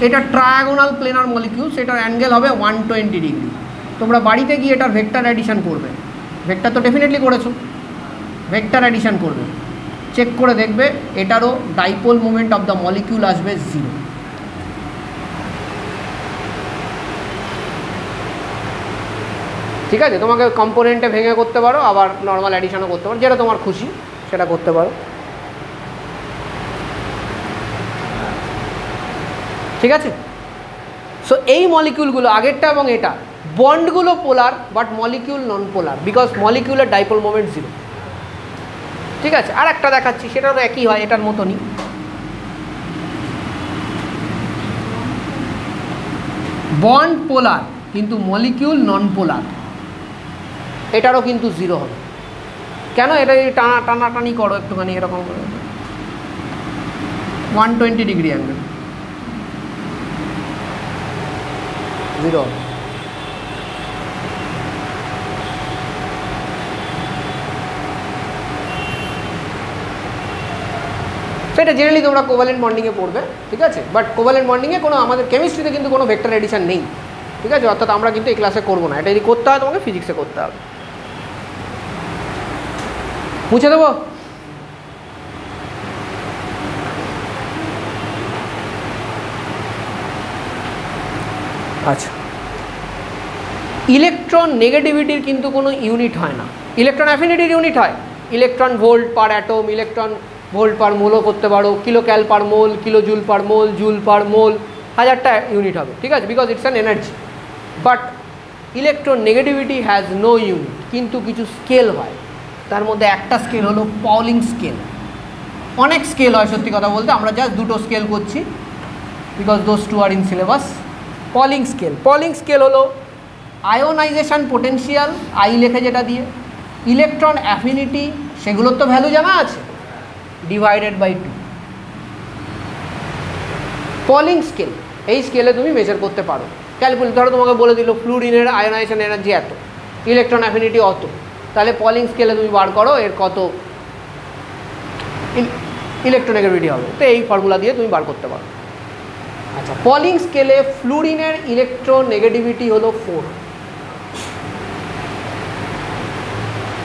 এটা ট্রায়াগোনাল প্লেনার মলিকিউল, সেটার অ্যাঙ্গেল হবে 120 ডিগ্রি। তোমরা বাড়িতে গিয়ে এটার ভেক্টর অ্যাডিশন করবে, ভেক্টর তো ডেফিনেটলি করেছো, ভেক্টর অ্যাডিশন করবে, চেক করে দেখবে এটারও dipole moment of the molecule আসবে 0। ঠিক আছে, তোমাকে কম্পোনেন্টে ভেঙে করতে পারো, আবার নর্মাল অ্যাডিশনও করতে পারো, যেটা তোমার খুশি সেটা করতে পারো। ঠিক আছে, সো এই মলিকিউলগুলো, আগেরটা এবং এটা, বন্ডগুলো polar but molecule non polar, because মলিকিউলের ডাইপোল মোমেন্ট 0। ঠিক আছে, আর একটা দেখাচ্ছি, সেটারও একই হয়, এটার মতনই। বন্ড পোলার কিন্তু মলিকিউল নন পোলার, এটারও কিন্তু 0 হবে। কেন? এটা টানাটানি করো একটুখানি এরকম করে, 120 ডিগ্রি অ্যাঙ্গেল, 0। সেটা জেনারেলি তোমরা কোভালেন্ট বন্ডিংয়ে পড়বে। ঠিক আছে, বাট কোভালেন্ট বন্ডিংয়ে কোনো, আমাদের কেমিস্ট্রিতে কিন্তু কোনো ভেক্টর এডিশন নেই। ঠিক আছে, অর্থাৎ আমরা কিন্তু এই ক্লাসে করবো না, এটা যদি করতে হয় তোমাকে ফিজিক্সে করতে হবে। মুছে দেবো? আচ্ছা, ইলেকট্রন নেগেটিভিটির কিন্তু কোনো ইউনিট হয় না, ইলেকট্রন অ্যাফিনিটির ইউনিট হয়। Electron volt per atom, electron volt per মোলও করতে পারো, kilo cal per mole, kilo joule per mole, joule per mole, 1000টা ইউনিট হবে। ঠিক আছে, because it's an energy. But electron negativity has no unit, কিন্তু কিছু স্কেল হয়, তার মধ্যে একটা স্কেল হলো পাউলিং স্কেল। অনেক স্কেল হয় সত্যি কথা বলতে, আমরা জাস্ট 2টো স্কেল করছি, because those 2 are in syllabus. Pauling scale, Pauling scale হলো আয়োনাইজেশন পোটেনশিয়াল, আই লেখে যেটা দিয়ে, ইলেকট্রন অ্যাফিনিটি, সেগুলোর তো ভ্যালু জানা আছে, ডিভাইডেড বাই 2। পলিং স্কেল, এই স্কেলে তুমি মেজার করতে পারো, ক্যালকুলেট। ধরো তোমাকে বলে দিল ফ্লুরিনের আয়োনাইজেশন এনার্জি এত, ইলেকট্রন অ্যাফিনিটি অত, তাহলে পলিং স্কেলে তুমি বার করো এর কত ইলেকট্রোনেগেটিভিটি হবে, তো এই ফর্মুলা দিয়ে তুমি বার করতে পারো। আচ্ছা, পলিং স্কেলে ফ্লুরিনের ইলেকট্রোনেগেটিভিটি হলো 4।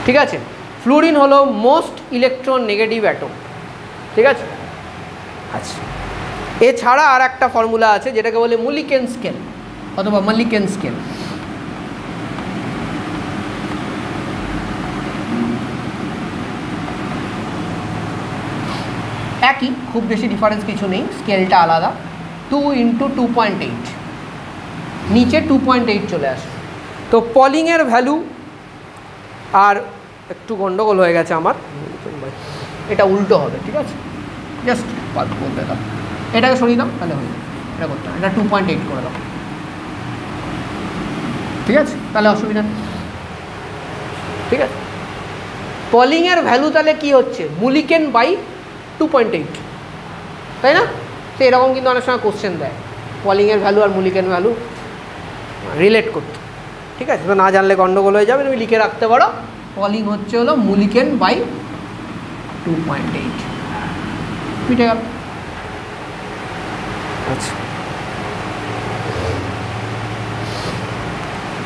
ঠিক আছে, ফ্লুরিন হলো মোস্ট ইলেকট্রোনেগেটিভ অ্যাটম। ঠিক আছে, আচ্ছা, এছাড়া আর একটা ফর্মুলা আছে যেটাকে বলে মুলিকেন স্কেল অথবা মালিকেন স্কেল। একই, খুব বেশি ডিফারেন্স কিছু নেই, স্কেলটা আলাদা। 2 × 2.8, নিচে 2.8 চলে আসে। তো পলিংয়ের ভ্যালু, আর একটু গন্ডগোল হয়ে গেছে আমার, এটা উল্টো হবে। ঠিক আছে, জাস্ট বলতে দাও, এটাকে সরিয়ে দাও, তাহলে হয়ে যাবে। এটা করতে হবে, এটা 2.8 করে দাও। ঠিক আছে, তাহলে অসুবিধা নেই। ঠিক আছে, পলিংয়ের ভ্যালু তাহলে কি হচ্ছে, মুলিকেন বাই 2.8, তাই না? তো এরকম কিন্তু অনেক সময় কোশ্চেন দেয়, পলিংয়ের ভ্যালু আর মুলিকেন ভ্যালু রিলেট করতে। ঠিক আছে, তো না জানলে গন্ডগোল হয়ে যাবে, তুমি লিখে রাখতে পারো পলিং হচ্ছে হলো মুলিকেন বাই 2.8, মিটে গেল। আচ্ছা,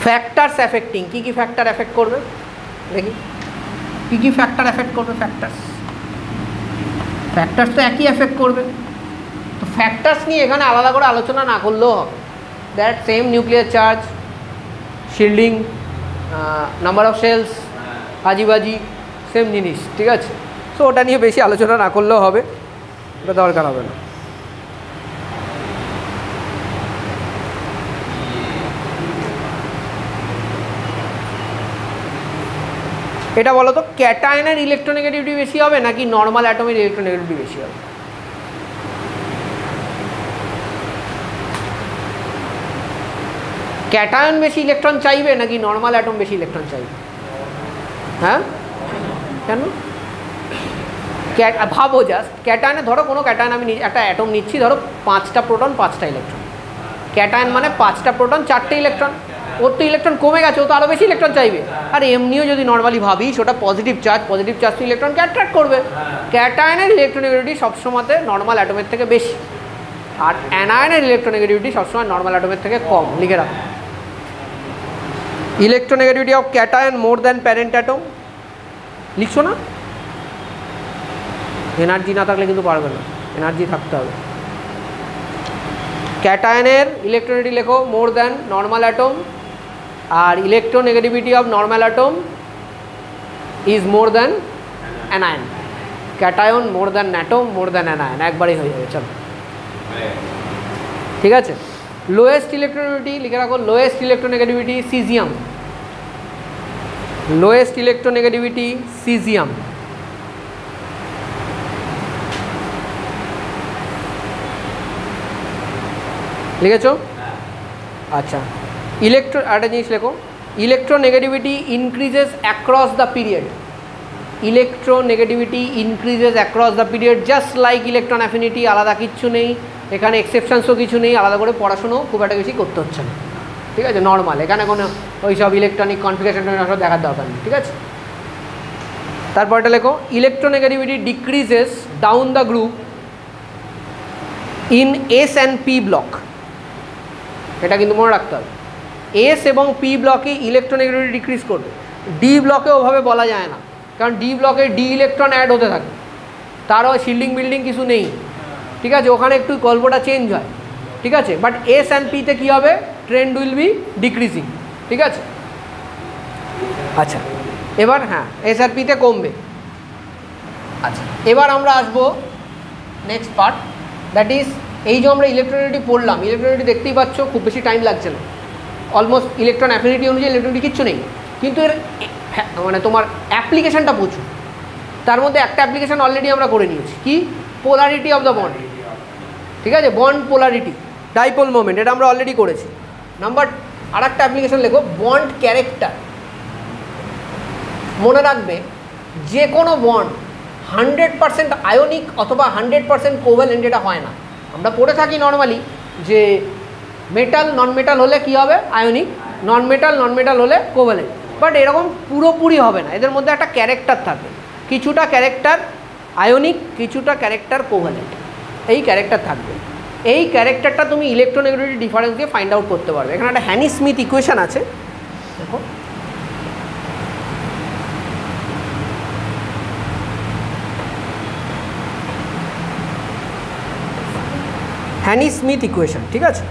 ফ্যাক্টরস এফেক্টিং, কী কী ফ্যাক্টর এফেক্ট করবে দেখি, কী কী ফ্যাক্টর এফেক্ট করবে? ফ্যাক্টরস তো একই এফেক্ট করবে। তো ফ্যাক্টরস নিয়ে এখানে আলাদা করে আলোচনা না করলেও হবে, that same nuclear charge, shielding, number of shells, হাজিবাজি, সেম জিনিস। ঠিক আছে, সো ওটা নিয়ে বেশি আলোচনা না করলেও হবে, ওটা দরকার হবে না। এটা বলো তো, ক্যাটায়নের ইলেকট্রোনেগেটিভিটি বেশি হবে নাকি নর্মাল অ্যাটমের ইলেকট্রোনেগেটিভিটি বেশি হবে? ক্যাটায়ন বেশি ইলেকট্রন চাইবে নাকি নর্মাল অ্যাটম বেশি ইলেকট্রন চাইবে? হ্যাঁ, কেন? ভাবো জাস্ট, ক্যাটায়নে ধরো কোনো ক্যাটায়ন আমি একটা অ্যাটম নিচ্ছি, ধরো 5টা প্রোটন 5টা ইলেকট্রন। ক্যাটায়ন মানে 5টা প্রোটন 4টে ইলেকট্রন, ওর তো ইলেকট্রন কমে গেছে, ও তো আরও বেশি ইলেকট্রন চাইবে। আর এমনিও যদি নর্মালি ভাবিস, ওটা পজিটিভ চার্জ তো ইলেকট্রনকে অ্যাট্রাক্ট করবে। ক্যাটায়নের ইলেকট্রোনেগেটিভিটি সবসময়তে নর্মাল অ্যাটমের থেকে বেশি, আর অ্যানায়নের ইলেকট্রোনেগেটিভিটি সবসময় নর্মাল অ্যাটমের থেকে কম। লিখে রাখো, electronegativity of cation more than parent atom. লিখছো না? এনার্জি না থাকলে কিন্তু পারবে না, এনার্জি থাকতে হবে। ক্যাটায়নের ইলেকট্রোনেগেটিভিটি লেখো মোর দ্যান নর্মাল অ্যাটম, আর electronegativity of normal atom is more than anion. Cation more than atom more than anion, একবারেই হয়ে যাবে। চলো, ঠিক আছে। লোয়েস্ট ইলেকট্রোনেগেটিভিটি লিখে রাখো, lowest electronegativity caesium, lowest electronegativity caesium. লিখেছো? আচ্ছা, একটা জিনিস লেখো, electronegativity increases across the period. Electronegativity increases across the period, just like electron affinity, আলাদা কিচ্ছু নেই এখানে, এক্সেপশনসও কিছু নেই, আলাদা করে পড়াশুনো খুব একটা বেশি করতে হচ্ছে না। ঠিক আছে, নর্মাল, এখানে কোনো ওই সব ইলেকট্রনিক কনফিগারেশন সব দেখার দরকার নেই। ঠিক আছে, তারপরটা লেখো, electronegativity decreases down the group in S and P block. এটা কিন্তু মনে রাখতে হবে, এস এবং পি ব্লকে ইলেকট্রোনেগেটিভিটি ডিক্রিজ করবে। ডি ব্লকে ওভাবে বলা যায় না, কারণ ডি ব্লকে ডি ইলেকট্রন অ্যাড হতে থাকে, তারও শিল্ডিং বিল্ডিং কিছু নেই। ঠিক আছে, ওখানে একটু গল্পটা চেঞ্জ হয়। ঠিক আছে, বাট এস অ্যান্ড পিতে কী হবে, ট্রেন্ড উইল বি ডিক্রিজিং। ঠিক আছে, আচ্ছা, এবার হ্যাঁ এস আর পিতে কমবে। আচ্ছা, এবার আমরা আসবো নেক্সট পার্ট, দ্যাট ইজ এই যে আমরা ইলেকট্রোনেগেটিভিটি পড়লাম, ইলেকট্রোনেগেটিভিটি দেখতেই পাচ্ছ খুব বেশি টাইম লাগছে না, অলমোস্ট ইলেকট্রন অ্যাফিনিটি অনুযায়ী ইলেকট্রোনেগেটিভিটি কিচ্ছু নেই, কিন্তু এর মানে তোমার অ্যাপ্লিকেশনটা প্রচুর। তার মধ্যে একটা অ্যাপ্লিকেশন অলরেডি আমরা করে নিয়েছি, কি? Polarity of the bond. ঠিক আছে, বন্ড পোলারিটি, ডাইপোল মোমেন্ট, এটা আমরা অলরেডি করেছি। আর একটা অ্যাপ্লিকেশন লেখো, বন্ড ক্যারেক্টার। মনে রাখবে, যে কোনো বন্ড 100% আয়নিক অথবা 100% কোভ্যালেন্ট এটা হয় না। আমরা পড়ে থাকি নর্মালি যে মেটাল নন মেটাল হলে কি হবে, আয়নিক, নন মেটাল হলে কোভ্যালেন্ট, বাট এরকম পুরোপুরি হবে না, এদের মধ্যে একটা ক্যারেক্টার থাকবে, কিছুটা ক্যারেক্টার আয়নিক, কিছুটা ক্যারেক্টার কোভ্যালেন্ট, এই ক্যারেক্টার থাকবে। এই ক্যারেক্টারটা তুমি ইলেকট্রোনেগেটিভিটি ডিফারেন্স দিয়ে ফাইন্ড আউট করতে পারবে। এখানে একটা হ্যানি স্মিথ ইকুয়েশন আছে, দেখো হ্যানি স্মিথ ইকুয়েশন, ঠিক আছে।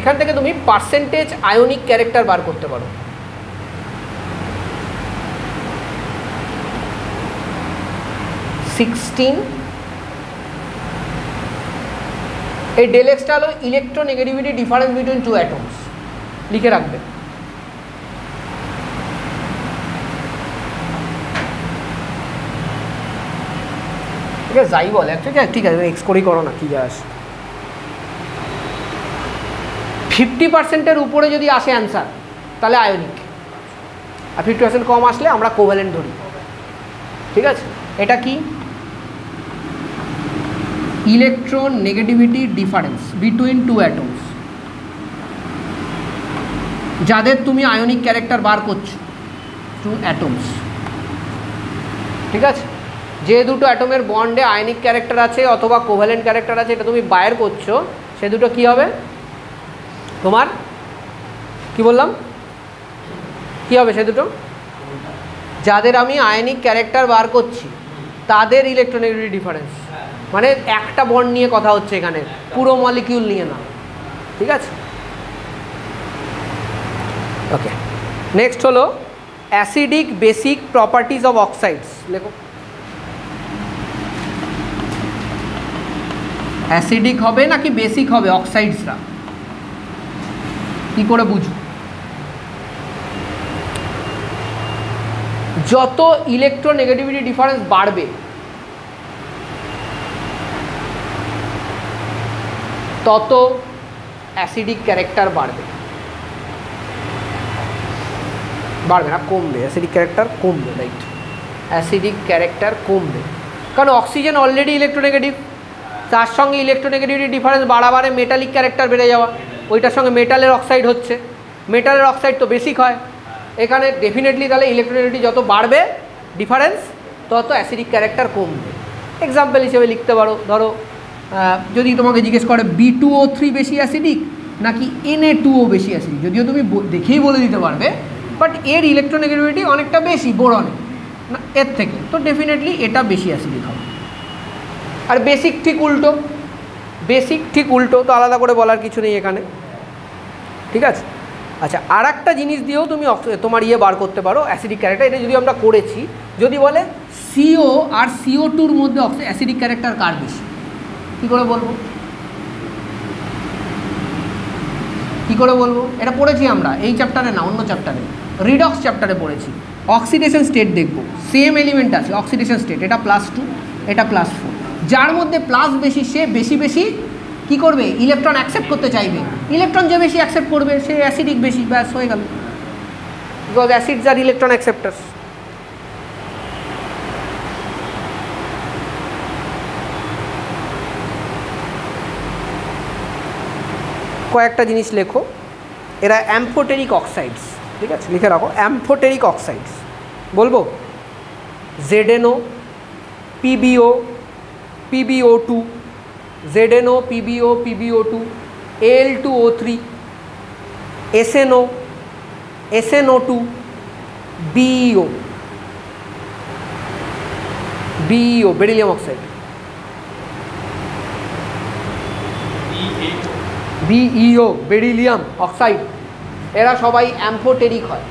এখান থেকে তুমি পার্সেন্টেজ আয়নিক ক্যারেক্টার বার করতে পারো। এই ডেল এক্সটা হলো electronegativity difference between two atoms, লিখে রাখবে। ঠিক আছে, যাই বলে ঠিক আছে এক্স করেই করো না, কি যা আসে। 50% উপরে যদি আসে অ্যান্সার তাহলে আয়নিক, আর 50% কম আসলে আমরা কোভ্যালেন্ট ধরি, ঠিক আছে। এটা কি electronegativity difference between two atoms, যাদের তুমি আয়নিক ক্যারেক্টার বার করছো, টু অ্যাটমস, ঠিক আছে। যে দুটো অ্যাটমের বন্ডে আয়নিক ক্যারেক্টার আছে অথবা কোভ্যালেন্ট ক্যারেক্টার আছে, এটা তুমি বাইর করছো, সে দুটো কি হবে তোমার, কি বললাম, কি হবে সে দুটো, যাদের আমি আয়নিক ক্যারেক্টার বার করছি তাদের ইলেকট্রোনেগেটিভিটি ডিফারেন্স, মানে একটা বন্ড নিয়ে কথা হচ্ছে এখানে, পুরো মলিকিউল নিয়ে না, ঠিক আছে। ওকে, নেক্সট হলো acidic basic properties of oxides. লেখো অ্যাসিডিক হবে নাকি বেসিক হবে অক্সাইডসরা, কি করে বুঝো। যত ইলেকট্রোনেগেটিভিটি ডিফারেন্স বাড়বে তত অ্যাসিডিক ক্যারেক্টার বাড়বে, বাড়বে না কমবে, অ্যাসিডিক ক্যারেক্টার কমবে, রাইট, অ্যাসিডিক ক্যারেক্টার কমবে, কারণ অক্সিজেন অলরেডি ইলেকট্রোনেগেটিভ, তার সঙ্গে ইলেকট্রোনেগেটিভিটি ডিফারেন্স বাড়াবারে মেটালিক ক্যারেক্টার বেড়ে যাওয়া, ওইটার সঙ্গে মেটালের অক্সাইড হচ্ছে, মেটালের অক্সাইড তো বেসিক হয়, এখানে ডেফিনেটলি তাহলে ইলেকট্রোনেগেটিভিটি যত বাড়বে ডিফারেন্স তত অ্যাসিডিক ক্যারেক্টার কমবে। এক্সাম্পল হিসেবে লিখতে পারো, ধরো যদি তোমাকে জিজ্ঞেস করে B2O3 বেশি অ্যাসিডিক নাকি Na2O বেশি অ্যাসিডিক, যদিও তুমি দেখেই বলে দিতে পারবে, বাট এর ইলেকট্রোনেগেটিভিটি অনেকটা বেশি বোরনে না এর থেকে, তো ডেফিনেটলি এটা বেশি অ্যাসিডিক হবে। আর বেসিক ঠিক উল্টো, বেসিক ঠিক উল্টো, তো আলাদা করে বলার কিছু নেই এখানে, ঠিক আছে। আচ্ছা, আর একটা জিনিস দিয়েও তুমি তোমার ইয়ে বার করতে পারো অ্যাসিডিক ক্যারেক্টার, এটা যদি আমরা করেছি, যদি বলে CO আর CO2-র মধ্যে অ্যাসিডিক ক্যারেক্টার কার বেশি, কী করে বলবো, কী করে বলবো, এটা পড়েছি আমরা এই চ্যাপ্টারে না অন্য চ্যাপ্টারে, রিডক্স চ্যাপ্টারে পড়েছি। অক্সিডেশন স্টেট দেখবো, সেম এলিমেন্ট আছে অক্সিডেশন স্টেট, এটা +2 এটা +4, যার মধ্যে প্লাস বেশি সে বেশি বেশি কী করবে, ইলেকট্রন অ্যাকসেপ্ট করতে চাইবে, ইলেকট্রন যে বেশি অ্যাকসেপ্ট করবে সে অ্যাসিডিক বেশি, ব্যাস হয়ে গেল, বিকজ অ্যাসিডস আর ইলেকট্রন অ্যাকসেপ্টার্স। কয়েকটা জিনিস লেখো, এরা অ্যাম্ফোটেরিক অক্সাইডস, ঠিক আছে, লিখে রাখো অ্যাম্ফোটেরিক অক্সাইডস, বলবো ZNO, PbO, PbO2, ZNO, PbO, PbO2, Al2O3, SNO, SNO2, BeO, BeO beryllium oxide, BeO beryllium oxide, এরা সবাই অ্যাম্ফোটেরিক হয়,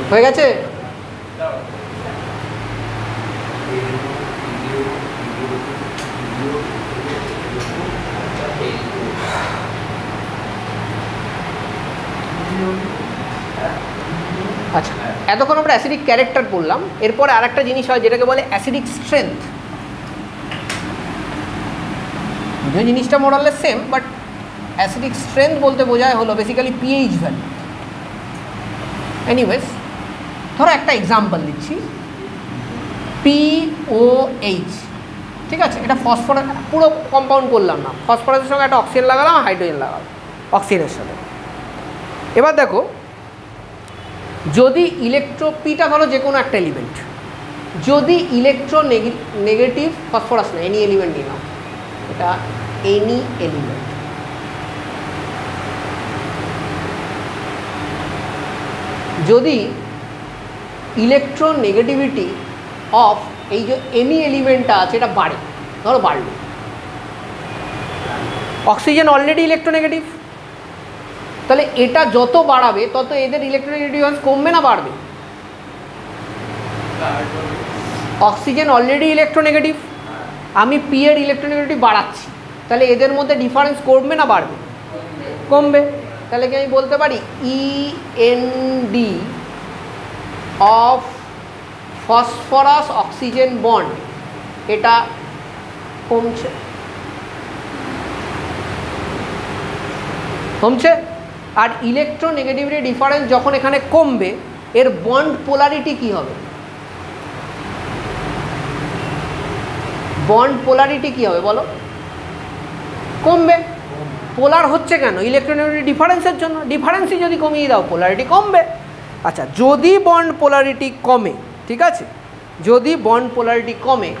হয়ে গেছে। আচ্ছা, এতক্ষণ আমরা অ্যাসিডিক ক্যারেক্টার পড়লাম, এরপর আর একটা জিনিস হয় যেটাকে বলে অ্যাসিডিক স্ট্রেংথ। যদিও জিনিসটা মোরালেস সেম, বাট অ্যাসিডিক স্ট্রেংথ বলতে বোঝায় হলো বেসিক্যালি পিএইচ ভ্যালু। এনিওয়েজ, ধরো একটা এক্সাম্পল দিচ্ছি, POH, ঠিক আছে, এটা ফসফরাস, পুরো কম্পাউন্ড করলাম না, ফসফরাসের সঙ্গে একটা অক্সিজেন লাগালাম, হাইড্রোজেন লাগালাম অক্সিজেনের সাথে। এবার দেখো, যদি পিটা ধরো যে কোনো একটা এলিমেন্ট, যদি নেগেটিভ ফসফরাস না, এনি এলিমেন্ট নিয়ে নাও, একটা এনি এলিমেন্ট, যদি ইলেকট্রোনেগেটিভিটি অফ এই যে এনি এলিমেন্টটা আছে এটা বাড়ে, ধরো বাড়লো, অক্সিজেন অলরেডি ইলেকট্রোনেগেটিভ, তাহলে এটা যত বাড়াবে তত এদের ইলেকট্রোনেগেটিভ কমবে না বাড়বে? অক্সিজেন অলরেডি ইলেকট্রোনেগেটিভ, আমি পি এর ইলেকট্রোনেগেটিভ বাড়াচ্ছি, তাহলে এদের মধ্যে ডিফারেন্স কমবে না বাড়বে? কমবে। তাহলে কি আমি বলতে পারি END of phosphorus oxygen bond এটা কমছে, কমছে। আর ইলেকট্রোনেগেটিভিটি ডিফারেন্স যখন এখানে কমবে এর বন্ড পোলারিটি কি হবে? বন্ড পোলারিটি কি হবে বলো? কমবে। পোলার হচ্ছে কেন? ইলেকট্রোনেগেটিভ ডিফারেন্সের জন্য। ডিফারেন্সই যদি কমিয়ে দাও পোলারিটি কমবে। আচ্ছা, যদি বন্ড পোলারিটি কমে, ঠিক আছে, যদি বন্ড পোলারিটি কমে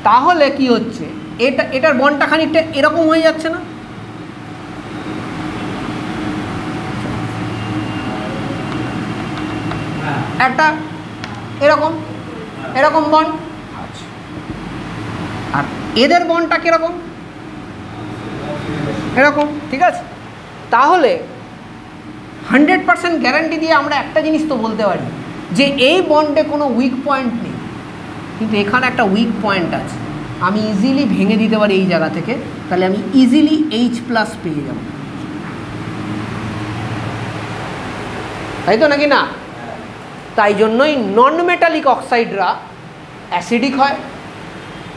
তাহলে কি হচ্ছে, এটার বন্ডটা খানিকটা এরকম হয়ে যাচ্ছে না? একটা এরকম এরকম বন্ড, আচ্ছা, আর এদের বন্ডটা কিরকম? এরকম, ঠিক আছে। তাহলে 100% গ্যারান্টি দিয়ে আমরা একটা জিনিস তো বলতে পারি যে এই বন্ডে কোনো উইক পয়েন্ট নেই, কিন্তু এখানে একটা উইক পয়েন্ট আছে, আমি ইজিলি ভেঙে দিতে পারি এই জায়গা থেকে, তাহলে আমি ইজিলি H+ পেয়ে যাব, তাই তো নাকি না? তাই জন্যই নন মেটালিক অক্সাইডরা অ্যাসিডিক হয়।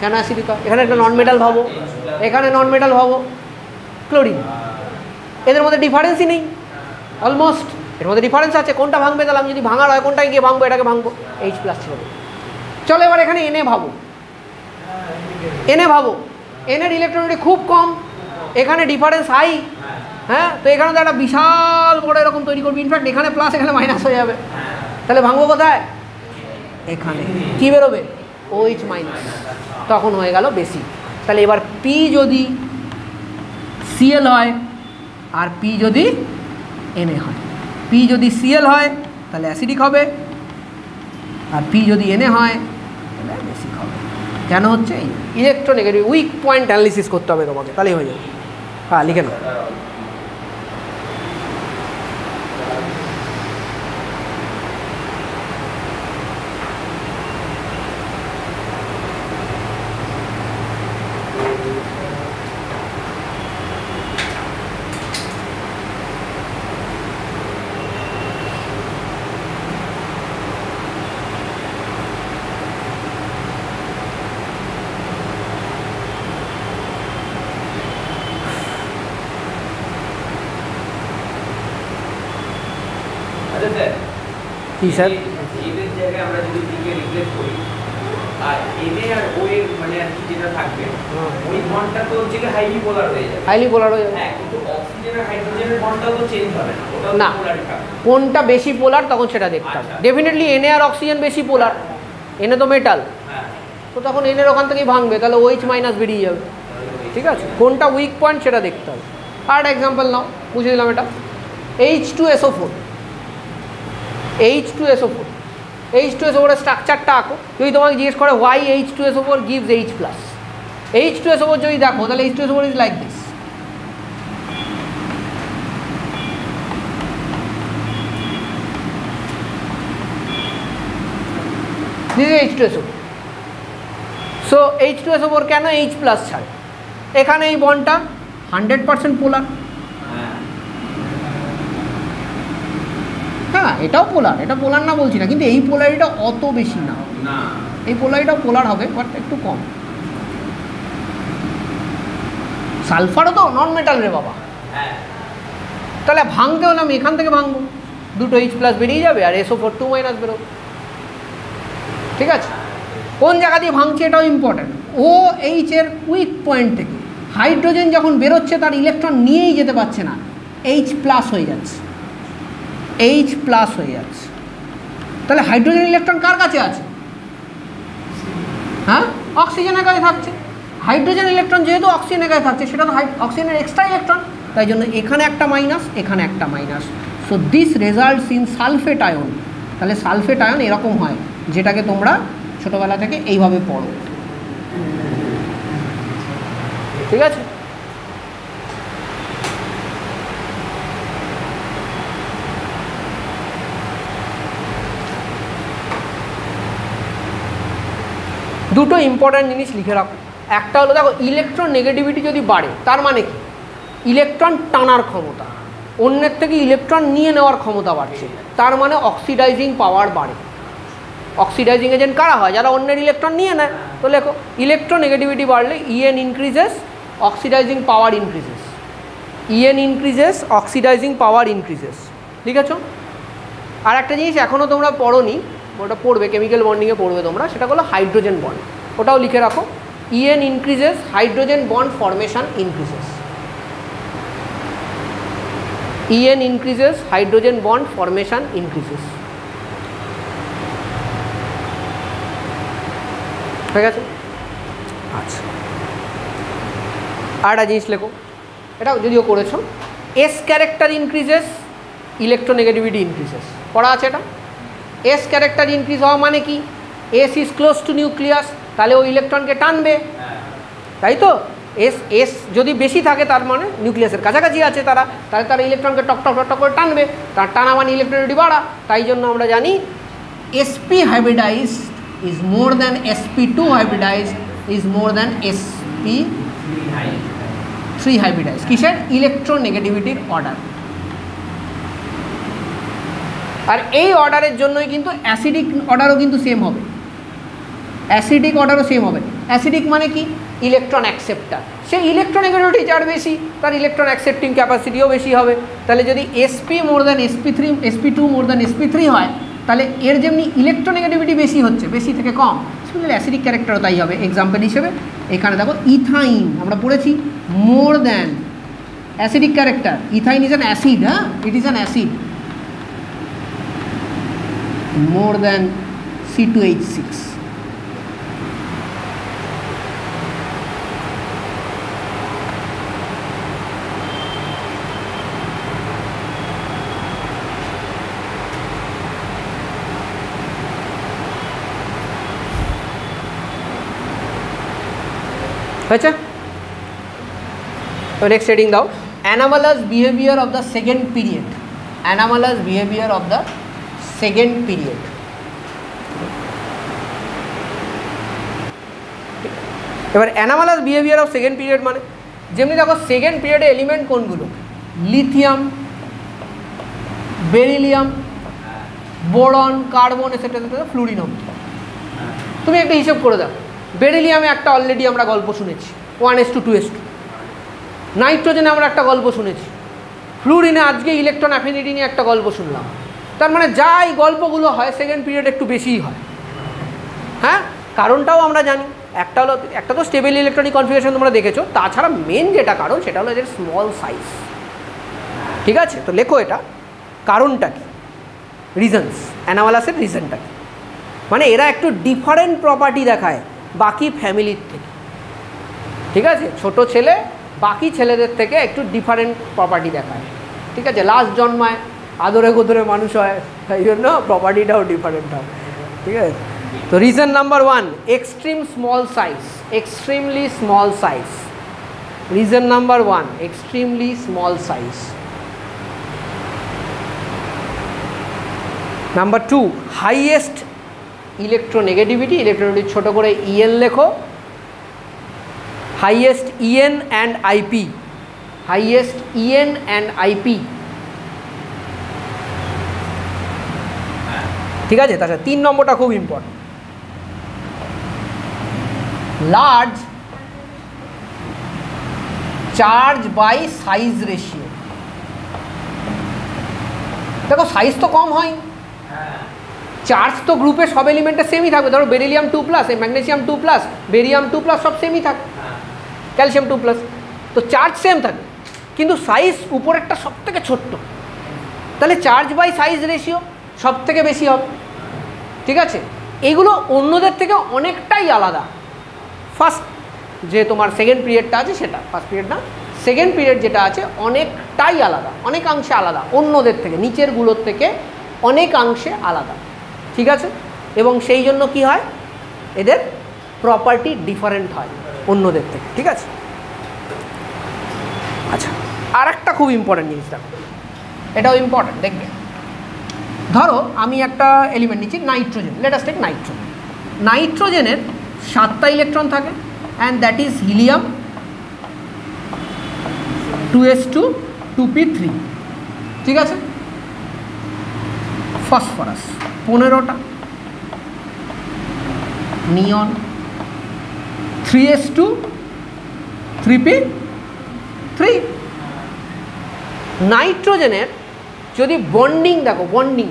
কেন অ্যাসিডিক হয়? এখানে একটা নন মেটাল ভাবো, এখানে নন মেটাল ভাবো, ক্লোরিন, এদের মধ্যে ডিফারেন্সই নেই অলমোস্ট। এর মধ্যে ডিফারেন্স আছে, কোনটা ভাঙবে? তাহলে আমি যদি ভাঙার হয় কোনটাকে গিয়ে ভাঙবো? এটাকে ভাঙবো, H+ ছিল। চলো এবার এখানে এনে ভাবো, এনে ভাবো, এনের ইলেকট্রনিটি খুব কম, এখানে ডিফারেন্স হাই, হ্যাঁ, তো এখানে তো একটা বিশাল বড় এরকম তৈরি করবে, ইনফ্যাক্ট এখানে প্লাস এখানে মাইনাস হয়ে যাবে, তাহলে ভাঙবো কোথায়? এখানে। কি বেরোবে? OH-, তখন হয়ে গেল বেশি। তাহলে এবার পি যদি Cl হয় আর পি যদি Na হয়, পি যদি Cl হয় তাহলে অ্যাসিডিক হবে, আর পি যদি Na হয় তাহলে বেসিক হবে। কেন হচ্ছে? এই ইলেকট্রোনেগেটিভ উইক পয়েন্ট অ্যানালিসিস করতে হবে তোমাকে, তাহলেই হয়ে যাবে। হ্যাঁ, লিখে নাও। কি স্যার? এদের জায়গায় আমরা যদি দিকে রিপ্লেস করি আর এনে আর ও এর মানে আর কি যেটা থাকবে ওই বন্ডটা তো হচ্ছে হাইলি পোলার হয়ে যাবে। হাইলি পোলার হয়ে যাবে। হ্যাঁ, কিন্তু অক্সিজেন আর হাইড্রোজেনের বন্ডটাও তো চেঞ্জ হবে না, ওটাও না, পোলারই থাকবে। কোনটা বেশি পোলার তখন সেটা দেখতে হবে। ডেফিনেটলি Na আর অক্সিজেন বেশি পোলার, Na তো মেটাল, হ্যাঁ, তো তখন এনের ওখান থেকেই ভাঙবে, তাহলে OH- বেরিয়ে যাবে, ঠিক আছে। কোনটা উইক পয়েন্ট সেটা দেখতে হবে। আর এক্সাম্পল নাও, বুঝে দিলাম এটা H2SO4, H2SO4, H2SO4 এর স্ট্রাকচারটা আঁকো। যদি তোমাকে জিজ্ঞেস করে why H2SO4 gives H+, H2SO4 যদি দেখো তাহলে H2SO4 is like this, this is H2SO4. So H2SO4 কেন H+ ছাড়ে? এখানে এই বন্ডটা 100% পোলার, হ্যাঁ এটাও পোলার, এটা পোলার না বলছি না, কিন্তু এই পোলারিটা অত বেশি না, এই পোলারিটাও পোলার হবে বাট একটু কম। সালফারও তো নন মেটাল রে বাবা, তাহলে ভাঙতে হলে আমি এখান থেকে ভাঙবো, দুটো H+ বেরিয়ে যাবে আর SO4 2- বেরোবে, ঠিক আছে। কোন জায়গা দিয়ে ভাঙছে এটাও ইম্পর্টেন্ট। OH এর উইক পয়েন্ট থেকে হাইড্রোজেন যখন বেরোচ্ছে তার ইলেকট্রন নিয়েই যেতে পারছে না, H+ হয়ে যাচ্ছে, H+ হয়ে যাচ্ছে। তাহলে হাইড্রোজেন ইলেকট্রন কার কাছে আছে? হ্যাঁ, অক্সিজেনের কাছে থাকছে। হাইড্রোজেন ইলেকট্রন যেহেতু অক্সিজেনের গায়ে থাকছে, সেটা তো অক্সিজেনের এক্সট্রা ইলেকট্রন, তাই জন্য এখানে একটা মাইনাস, এখানে একটা minus. So this results in sulphate ion. তাহলে সালফেট আয়ন এরকম হয়, যেটাকে তোমরা ছোটোবেলা থেকে এইভাবে পড়ো, ঠিক আছে? দুটো ইম্পর্ট্যান্ট জিনিস লিখে রাখো। একটা হলো দেখো, ইলেকট্রন নেগেটিভিটি যদি বাড়ে তার মানে কি? ইলেকট্রন টানার ক্ষমতা, অন্যের থেকে ইলেকট্রন নিয়ে নেওয়ার ক্ষমতা বাড়ছে, তার মানে অক্সিডাইজিং পাওয়ার বাড়ে। অক্সিডাইজিং এজেন্ট কারা হয়? যারা অন্যের ইলেকট্রন নিয়ে নেয়। তো লেখো, ইলেকট্রন নেগেটিভিটি বাড়লে ইএন ইনক্রিজেস, অক্সিডাইজিং পাওয়ার ইনক্রিজেস। ইএন ইনক্রিজেস, অক্সিডাইজিং পাওয়ার ইনক্রিজেস। লিখেছ? আর একটা জিনিস এখনও তোমরা পড়োনি, ওটা পড়বে, কেমিক্যাল বন্ডিংয়ে পড়বে তোমরা, সেটা হলো হাইড্রোজেন বন্ড। ওটাও লিখে রাখো, EN increases, hydrogen bond formation increases. EN increases, hydrogen bond formation increases. ঠিক আছে? আচ্ছা, আর একটা জিনিস লেখো, এটা যদিও করেছো, S character increases, electronegativity increases. পড়া আছে এটা। এস ক্যারেক্টার ইনক্রিজ হওয়া মানে কি? S is close two nucleus, তাহলে ওই ইলেকট্রনকে টানবে, তাই তো? এস এস যদি বেশি থাকে তার মানে নিউক্লিয়াসের কাছাকাছি আছে তারা, তাহলে তারা ইলেকট্রনকে টক টক টক করে টানবে, তার টানা মানে ইলেকট্রনিটি বাড়া। তাই জন্য আমরা জানি sp hybridized is more than sp2 hybridized is more than sp3 hybridized। কিসের? ইলেকট্রোনেগেটিভিটির অর্ডার। আর এই অর্ডারের জন্যই কিন্তু অ্যাসিডিক অর্ডারও কিন্তু সেম হবে, অ্যাসিডিক অর্ডারও সেম হবে। অ্যাসিডিক মানে কি? Electron acceptor. সেই ইলেকট্রোনেগেটিভিটি যার বেশি, তার ইলেকট্রন অ্যাকসেপ্টিং ক্যাপাসিটিও বেশি হবে। তাহলে যদি sp more than sp3, sp2 more than sp3 হয়, তাহলে এর যেমনি ইলেকট্রোনেগেটিভিটি বেশি হচ্ছে, বেশি থেকে কম, সেগুলো অ্যাসিডিক ক্যারেক্টারও তাই হবে। এক্সাম্পল হিসেবে এখানে দেখো, ইথাইন আমরা পড়েছি more than acidic character. Ethyne is an acid, হ্যাঁ, it is an acid more than C2H6। হয়েছে? নেক্সট হেডিং দাও, anomalous behaviour of the second period. Anomalous behaviour of the second period. এবার anomalous behaviour of second period মানে, যেমনি দেখো second পিরিয়ডে element কোনগুলো? Lithium, beryllium, boron, carbon, etcetera, fluorine. তুমি একটা হিসেব করে দাও, বেরিলিয়ামে একটা অলরেডি আমরা গল্প শুনেছি, 1s2 2s2। নাইট্রোজেনে আমরা একটা গল্প শুনেছি, ফ্লুরিনে আজকে ইলেকট্রন অ্যাফিনিটি নিয়ে একটা গল্প শুনলাম। তার মানে যাই গল্পগুলো হয় সেকেন্ড পিরিয়ড একটু বেশিই হয়, হ্যাঁ। কারণটাও আমরা জানি, একটা তো স্টেবল ইলেকট্রনিক কনফিগারেশন তোমরা দেখেছো, তাছাড়া মেন যেটা কারণ সেটা হলো এদের স্মল সাইজ। ঠিক আছে, তো লেখো এটা কারণটা কি, রিজনস, অ্যানামালাসের রিজনটা কি। মানে এরা একটু ডিফারেন্ট প্রপার্টি দেখায় বাকি ফ্যামিলির থেকে। ঠিক আছে, ছোট ছেলে বাকি ছেলেদের থেকে একটু ডিফারেন্ট প্রপার্টি দেখায়। ঠিক আছে, লাস্ট জন্মায়, আদরে গোদরে মানুষ হয়, তাই জন্য প্রপার্টিটাও ডিফারেন্ট হয়। ঠিক আছে, তো reason number 1, extreme small size, extremely small size. Reason number 1, extremely small size. Number 2, highest electronegativity. Electronegativity ছোটো করে ইএন লেখো, highest EN and IP, highest EN and IP. ঠিক আছে, তাছাড়া 3 নম্বরটা খুব important, large charge by size ratio. দেখো size তো কম হয়, চার্জ তো গ্রুপে সব এলিমেন্টে সেমই থাকবে। ধরো বেরিলিয়াম 2+, এই ম্যাগনেসিয়াম 2+, বেরিয়াম 2+, সব সেমই থাকে, ক্যালসিয়াম 2+, তো চার্জ সেম থাকে, কিন্তু সাইজ উপরেরটা সব থেকে ছোট্ট, তাহলে চার্জ বাই সাইজ রেশিও সব থেকে বেশি হবে। ঠিক আছে, এইগুলো অন্যদের থেকে অনেকটাই আলাদা। ফার্স্ট যে তোমার সেকেন্ড পিরিয়ডটা আছে সেটা, ফার্স্ট পিরিয়ড না, সেকেন্ড পিরিয়ড যেটা আছে অনেকটাই আলাদা, অনেকাংশে আলাদা অন্যদের থেকে, নিচেরগুলোর থেকে অনেকাংশে আলাদা, ঠিক আছে? এবং সেই জন্য কি হয়, এদের প্রপার্টি ডিফারেন্ট হয় অন্যদের থেকে, ঠিক আছে? আচ্ছা, আর একটা খুব ইম্পর্টেন্ট জিনিস দেখো, এটাও ইম্পর্টেন্ট, দেখবে। ধরো আমি একটা এলিমেন্ট নিচ্ছি nitrogen, let us take nitrogen. নাইট্রোজেনের 7টা ইলেকট্রন থাকে, and that is helium 2s2 2p3, ঠিক আছে? ফসফরাস 15টা, নিয়ন 3s2 3p3। নাইট্রোজেনের যদি বন্ডিং দেখো, বন্ডিং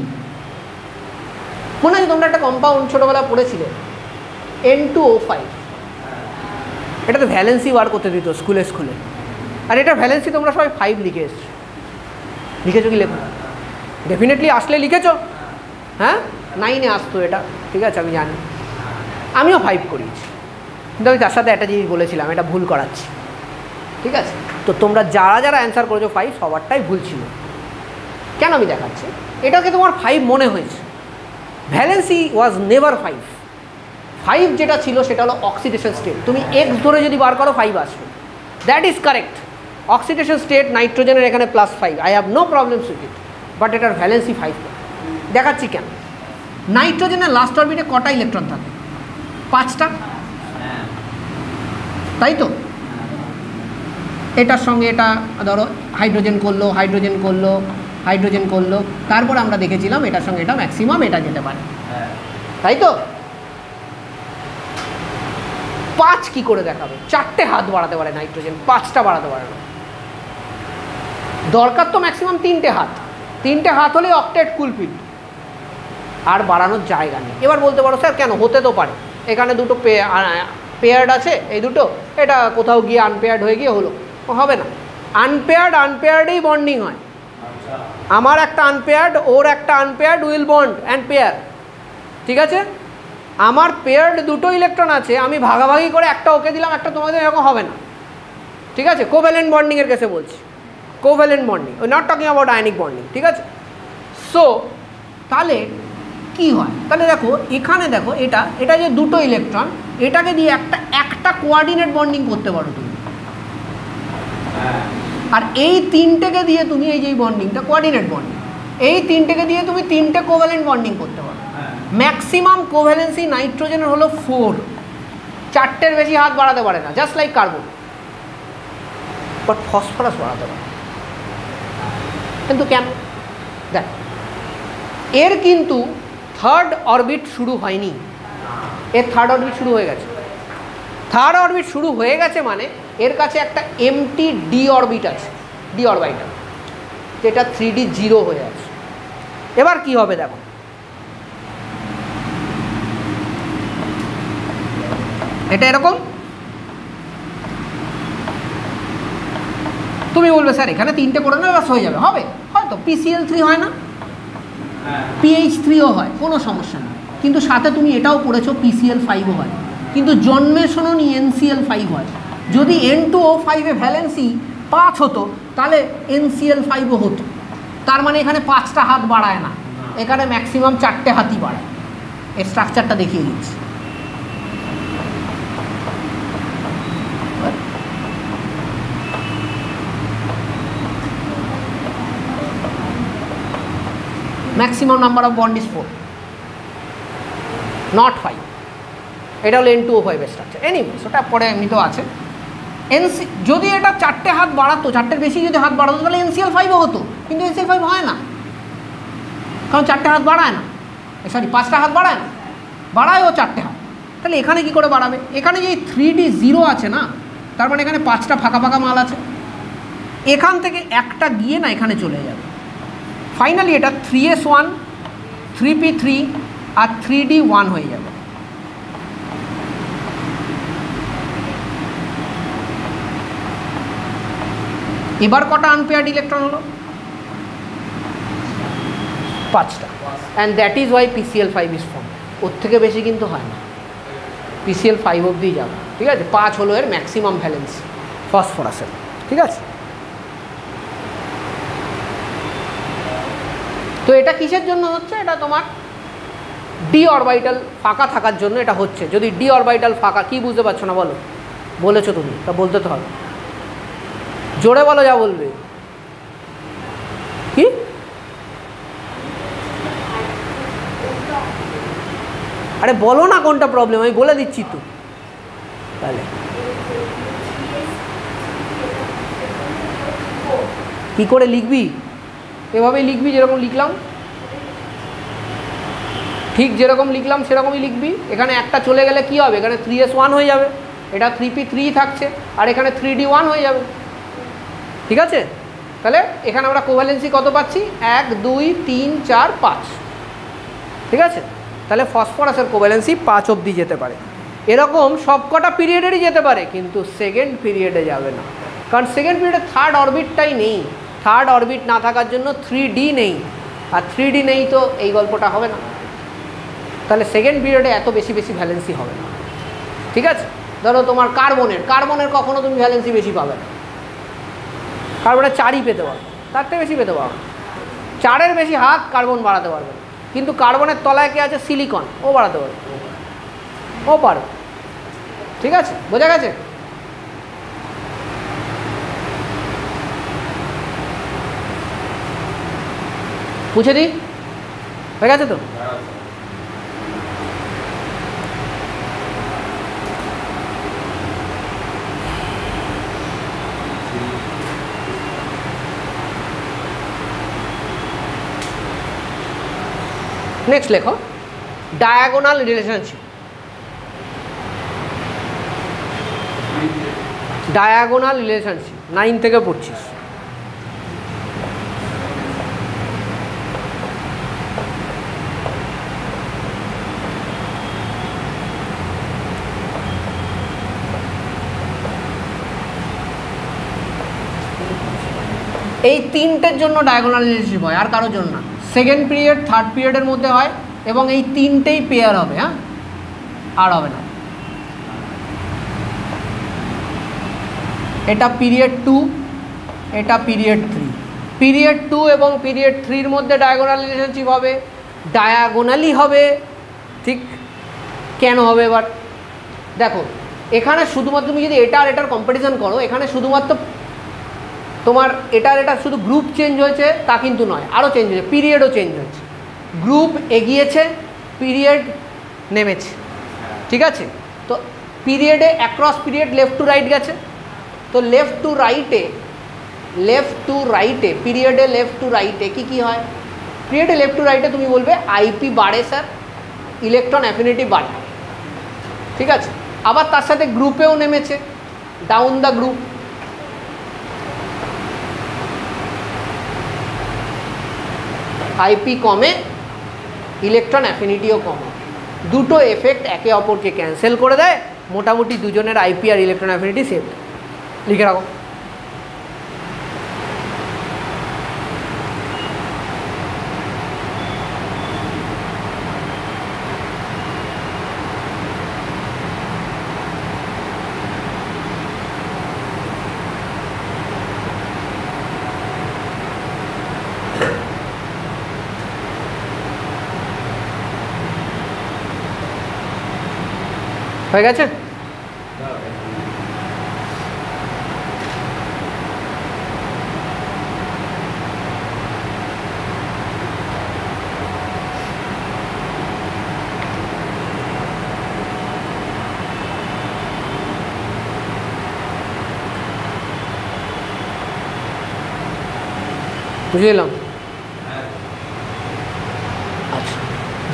মনে হয় তোমরা একটা কম্পাউন্ড ছোটোবেলা পড়েছিলে N2O5, এটাতে ভ্যালেন্সি বার করতে দিত স্কুলে, আর এটা ভ্যালেন্সি তোমরা সবাই 5 লিখে এসছো, লিখেছো কি লেখো? ডেফিনেটলি আসলে লিখেছো, হ্যাঁ 9-এ আসতো এটা, ঠিক আছে? আমি জানি, আমিও 5 করিয়েছি, কিন্তু আমি তার সাথে একটা জিনিস বলেছিলাম, এটা ভুল করাচ্ছি, ঠিক আছে? তো তোমরা যারা যারা অ্যান্সার করেছো 5, সবারটাই ভুল ছিল। কেন আমি দেখাচ্ছি, এটাকে তোমার 5 মনে হয়েছে, ভ্যালেন্সি ওয়াজ নেভার 5। 5 যেটা ছিল সেটা হলো অক্সিডেশন স্টেট, তুমি এক্স ধরে যদি বার করো 5 আসবে, that is correct. Oxidation state নাইট্রোজেনের এখানে +5, I have no problems with it, but এটার ভ্যালেন্সি 5। দেখাচ্ছি কেন। নাইট্রোজেনের লাস্ট অরবিটে কটা ইলেকট্রন থাকে? 5টা, তাই তো? এটার সঙ্গে এটা ধরো হাইড্রোজেন করলো, হাইড্রোজেন করলো, হাইড্রোজেন করলো, তারপর আমরা দেখেছিলাম এটার সঙ্গে এটা ম্যাক্সিমাম এটা যেতে পারে, তাই তো? 5 কি করে দেখাবে? 4টে হাত বাড়াতে পারে নাইট্রোজেন, 5টা বাড়াতে পারে না। দরকার তো ম্যাক্সিমাম 3টে হাত, 3টে হাত হলে অক্টেট কুলপিট, আর বাড়ানোর জায়গা নেই। এবার বলতে পারো স্যার কেন? হতে তো পারে, এখানে দুটো পেয়ার্ড আছে, এই দুটো, এটা কোথাও গিয়ে আনপেয়ার্ড হয়ে গিয়ে হলো, হবে না। আনপেয়ার্ডেই বন্ডিং হয়। আমার একটা আনপেয়ার্ড, ওর একটা unpaired, will bond and pair, ঠিক আছে? আমার পেয়ার্ড দুটো ইলেকট্রন আছে, আমি ভাগাভাগি করে একটা ওকে দিলাম, একটা তোমাদের, এরকম হবে না, ঠিক আছে? কোভ্যালেন্ট বন্ডিংয়ের কেসে বলছি, covalent bonding, we not talking about ionic bonding, ঠিক আছে? সো তাহলে কি হয়? তাহলে দেখো এখানে দেখো, এটা যে দুটো ইলেকট্রন, এটাকে দিয়ে একটা কোঅর্ডিনেট বন্ডিং করতে পারো তুমি, আর এই 3টেকে দিয়ে তুমি, এই যে বন্ডিংটা কোঅর্ডিনেট বন্ডিং, এই 3টেকে দিয়ে তুমি 3টে কোভ্যালেন্ট বন্ডিং করতে পারো। ম্যাক্সিমাম কোভ্যালেন্সি নাইট্রোজেনের হলো 4, 4টের বেশি হাত বাড়াতে পারে না, just like carbon. But phosphorus বাড়াতে পারে, কিন্তু কেন? দেখ, এর কিন্তু 3rd অরবিট শুরু হয়নি, এর 3rd অরবিট শুরু হয়ে গেছে। 3rd অরবিট শুরু হয়ে গেছে মানে এর কাছে একটা এমটি ডি অরবিট আছে, ডি অরবিটাল, যেটা 3D 0 হয়ে আছে। এবার কি হবে দেখো, এটা এরকম, তুমি বলবে স্যার এখানে 3টে করে না বাস হয়ে যাবে, হবে হয়তো। PCl3 হয় না, PH3ও হয়, কোনো সমস্যা নেই, কিন্তু সাথে তুমি এটাও পড়েছো PCl5ও হয়, কিন্তু জন্মে শোনোনি NCl5 হয়। যদি N2O5 ভ্যালেন্সি 5 হতো তাহলে NCl5ও হতো, তার মানে এখানে 5টা হাত বাড়ায় না, এখানে ম্যাক্সিমাম 4টে হাতই বাড়ায়। এর স্ট্রাকচারটা দেখিয়ে দিচ্ছি। Maximum number of bond is 4, not 5। এটা হলো N2O5 এর স্ট্রাকচার। এনিওয়েজ ওটা পরে এমনিতেও আছে। যদি এটা 4টে হাত বাড়াতো, 4টের বেশি যদি হাত বাড়াতো তাহলে NCl5ও হতো, কিন্তু NCl5 হয় না, কারণ 4টে হাত বাড়ায় না, সরি 5টা হাত বাড়ায় না, বাড়ায় ও 4টে হাত। তাহলে এখানে কি করে বাড়াবে? এখানে যে 3D 0 আছে না, তার মানে এখানে 5টা ফাঁকা ফাঁকা মাল আছে, এখান থেকে একটা গিয়ে না এখানে চলে যাবে। ফাইনালি এটা 3s1 3p3 আর 3d1 হয়ে যাবে। এবার কটা আনপেয়ার্ড ইলেকট্রন হলো? 5টা, and that is why PCl5 is form. ওর থেকে বেশি কিন্তু হয় না, PCl5 অবধি যাবে। ঠিক আছে, 5 হলো এর ম্যাক্সিমাম ভ্যালেন্সি ফসফরাসের। ঠিক আছে, তো এটা কিসের জন্য হচ্ছে? এটা তোমার ডি অরবিটাল ফাঁকা থাকার জন্য এটা হচ্ছে। যদি ডি অরবিটাল ফাঁকা, কি বুঝতে পারছো না বলো? বলেছো তুমি, তা বলতে তো হবে, জোরে বলো যা বলবে। কি আরে বলো না কোনটা প্রবলেম, আমি বলে দিচ্ছি তো। তাহলে কি করে লিখবি? এভাবেই লিখবি যেরকম লিখলাম, ঠিক যেরকম লিখলাম সেরকমই লিখবি। এখানে একটা চলে গেলে কি হবে? এখানে 3s1 হয়ে যাবে, এটা 3p3 থাকছে, আর এখানে 3d1 হয়ে যাবে। ঠিক আছে, তাহলে এখানে আমরা কোভ্যালেন্সি কত পাচ্ছি? 1 2 3 4 5। ঠিক আছে, তাহলে ফসফরাসের কোভ্যালেন্সি 5 অবধি যেতে পারে। এরকম সবকটা পিরিয়ডেরই যেতে পারে, কিন্তু সেকেন্ড পিরিয়ডে যাবে না, কারণ সেকেন্ড পিরিয়ডে থার্ড অরবিটটাই নেই। থার্ড অরবিট না থাকার জন্য 3d নেই, আর 3d নেই তো এই গল্পটা হবে না। তাহলে সেকেন্ড পিরিয়ডে এত বেশি বেশি ভ্যালেন্সি হবে না। ঠিক আছে, ধরো তোমার কার্বনের কখনো তুমি ভ্যালেন্সি বেশি পাবে না, কার্বনের 4ই পেতে পারবে, তার থেকে বেশি পেতে পারবে। 4-এর বেশি হাত কার্বন বাড়াতে পারবে না, কিন্তু কার্বনের তলায় কে আছে? সিলিকন, ও বাড়াতে পারবে, ও পারবে। ঠিক আছে, বোঝা গেছে? পুছে দিই, হয়ে গেছে তো? নেক্সট লেখো ডায়াগোনাল রিলেশনশিপ। ডায়াগোনাল রিলেশনশিপ 9 থেকে পড়ছিস। এই তিনটের জন্য ডায়াগোনাল রিলেশনশিপ হয়, আর কারোর জন্য না। সেকেন্ড পিরিয়ড থার্ড পিরিয়ডের মধ্যে হয়, এবং এই তিনটেই পেয়ার হবে, হ্যাঁ, আর হবে না। এটা পিরিয়ড 2, এটা পিরিয়ড 3। পিরিয়ড 2 এবং পিরিয়ড 3-র মধ্যে ডায়াগোনাল রিলেশনশিপ হবে, ডায়াগোনালি হবে। ঠিক কেন হবে? এবার দেখো, এখানে শুধুমাত্র তুমি যদি এটা আর এটার কম্পারিজন করো, এখানে শুধুমাত্র তোমার এটা শুধু গ্রুপ চেঞ্জ হয়েছে তা কিন্তু নয়, আরও চেঞ্জ হয়েছে, পিরিয়ডও চেঞ্জ হয়েছে। গ্রুপ এগিয়েছে, পিরিয়ড নেমেছে। ঠিক আছে, তো পিরিয়ডে across period left to right গেছে, তো লেফট টু রাইটে পিরিয়ডে লেফট টু রাইটে কী হয়? পিরিয়ডে লেফট টু রাইটে তুমি বলবে আইপি বাড়ে স্যার, ইলেকট্রন অ্যাফিনিটি বাড়ে। ঠিক আছে, আবার তার সাথে গ্রুপেও নেমেছে, ডাউন দ্য গ্রুপ। আইপি কমে, ইলেকট্রন অ্যাফিনিটিও কমে, দুটো এফেক্ট একে অপরকে ক্যান্সেল করে দেয়। মোটামুটি দুজনের আইপি আর ইলেকট্রন অ্যাফিনিটি সেম। লিখে রাখো। হয়ে গেছে? বুঝে এলাম? আচ্ছা,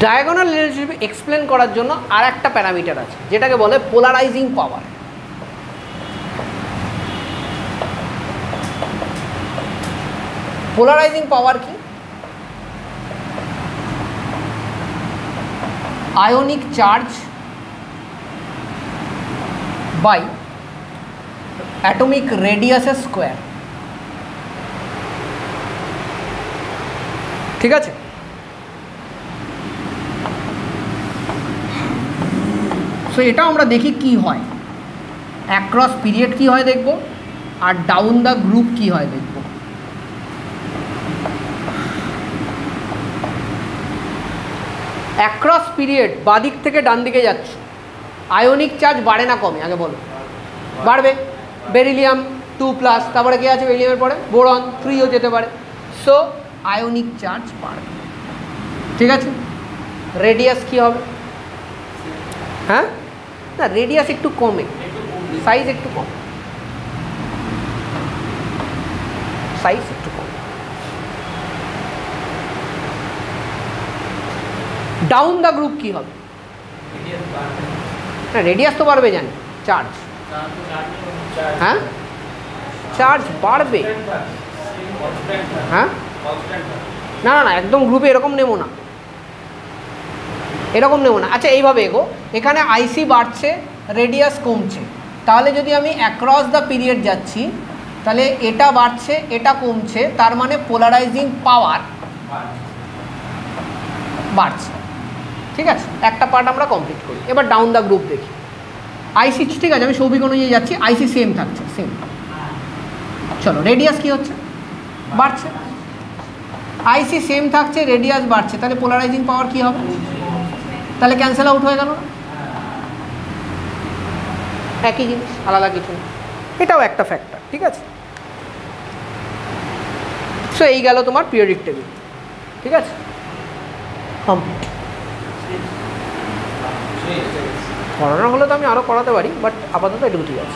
ডায়াগোনাল রিলেশনশিপ এক্সপ্লেন করার জন্য আর একটা প্যারামিটার আছে, যেটাকে বলে পোলারাইজিং পাওয়ার। পোলারাইজিং পাওয়ার কি? আয়নিক চার্জ বাই অ্যাটমিক রেডিয়াসের স্কোয়ার। ঠিক আছে, সো এটা আমরা দেখি কি হয়। অ্যাক্রস পিরিয়ড কী হয় দেখব, আর ডাউন দ্য গ্রুপ কী হয় দেখব। অ্যাক্রস পিরিয়ড বাদিক থেকে ডান দিকে যাচ্ছে, আয়নিক চার্জ বাড়ে না কমে আগে বলো? বাড়বে। বেরিলিয়াম 2+, তারপরে কে আছে বেরিলিয়ামের পরে? বোরন 3ও যেতে পারে। সো আয়নিক চার্জ বাড়বে, ঠিক আছে। রেডিয়াস কী হবে? হ্যাঁ, না রেডিয়াস একটু কমে, সাইজ একটু কম, সাইজ একটু কম। ডাউন দ্য গ্রুপ কী হবে? হ্যাঁ রেডিয়াস তো বাড়বে জানি, চার্জ, হ্যাঁ চার্জ বাড়বে। হ্যাঁ না না না একদম গ্রুপে এরকম নেবো না, এরকম নেবো না। আচ্ছা এইভাবে এগো, এখানে আইসি বাড়ছে, রেডিয়াস কমছে, তাহলে যদি আমি অ্যাক্রস দ্য পিরিয়ড যাচ্ছি তাহলে এটা বাড়ছে এটা কমছে, তার মানে পোলারাইজিং পাওয়ার বাড়ছে, ঠিক আছে। একটা পার্ট আমরা কমপ্লিট করি। এবার ডাউন দ্য গ্রুপ দেখি। আইসি ঠিক আছে, আমি সৌভিক অনুযায়ী যাচ্ছি, আইসি সেম থাকছে, সেম। চলো রেডিয়াস কি হচ্ছে? বাড়ছে। আইসি সেম থাকছে, রেডিয়াস বাড়ছে, তাহলে পোলারাইজিং পাওয়ার কি হবে? তাহলে ক্যান্সেল আউট হয়ে গেল না? একই জিনিস, আলাদা কিছু না। এটাও একটা ফ্যাক্টর, ঠিক আছে। সো এই গেল তোমার পিরিয়ডিক টেবিল, ঠিক আছে, কমপ্লিট। করানো হলে তো আমি আরও করাতে পারি, বাট আপাতত এটুকু ঠিক আছে।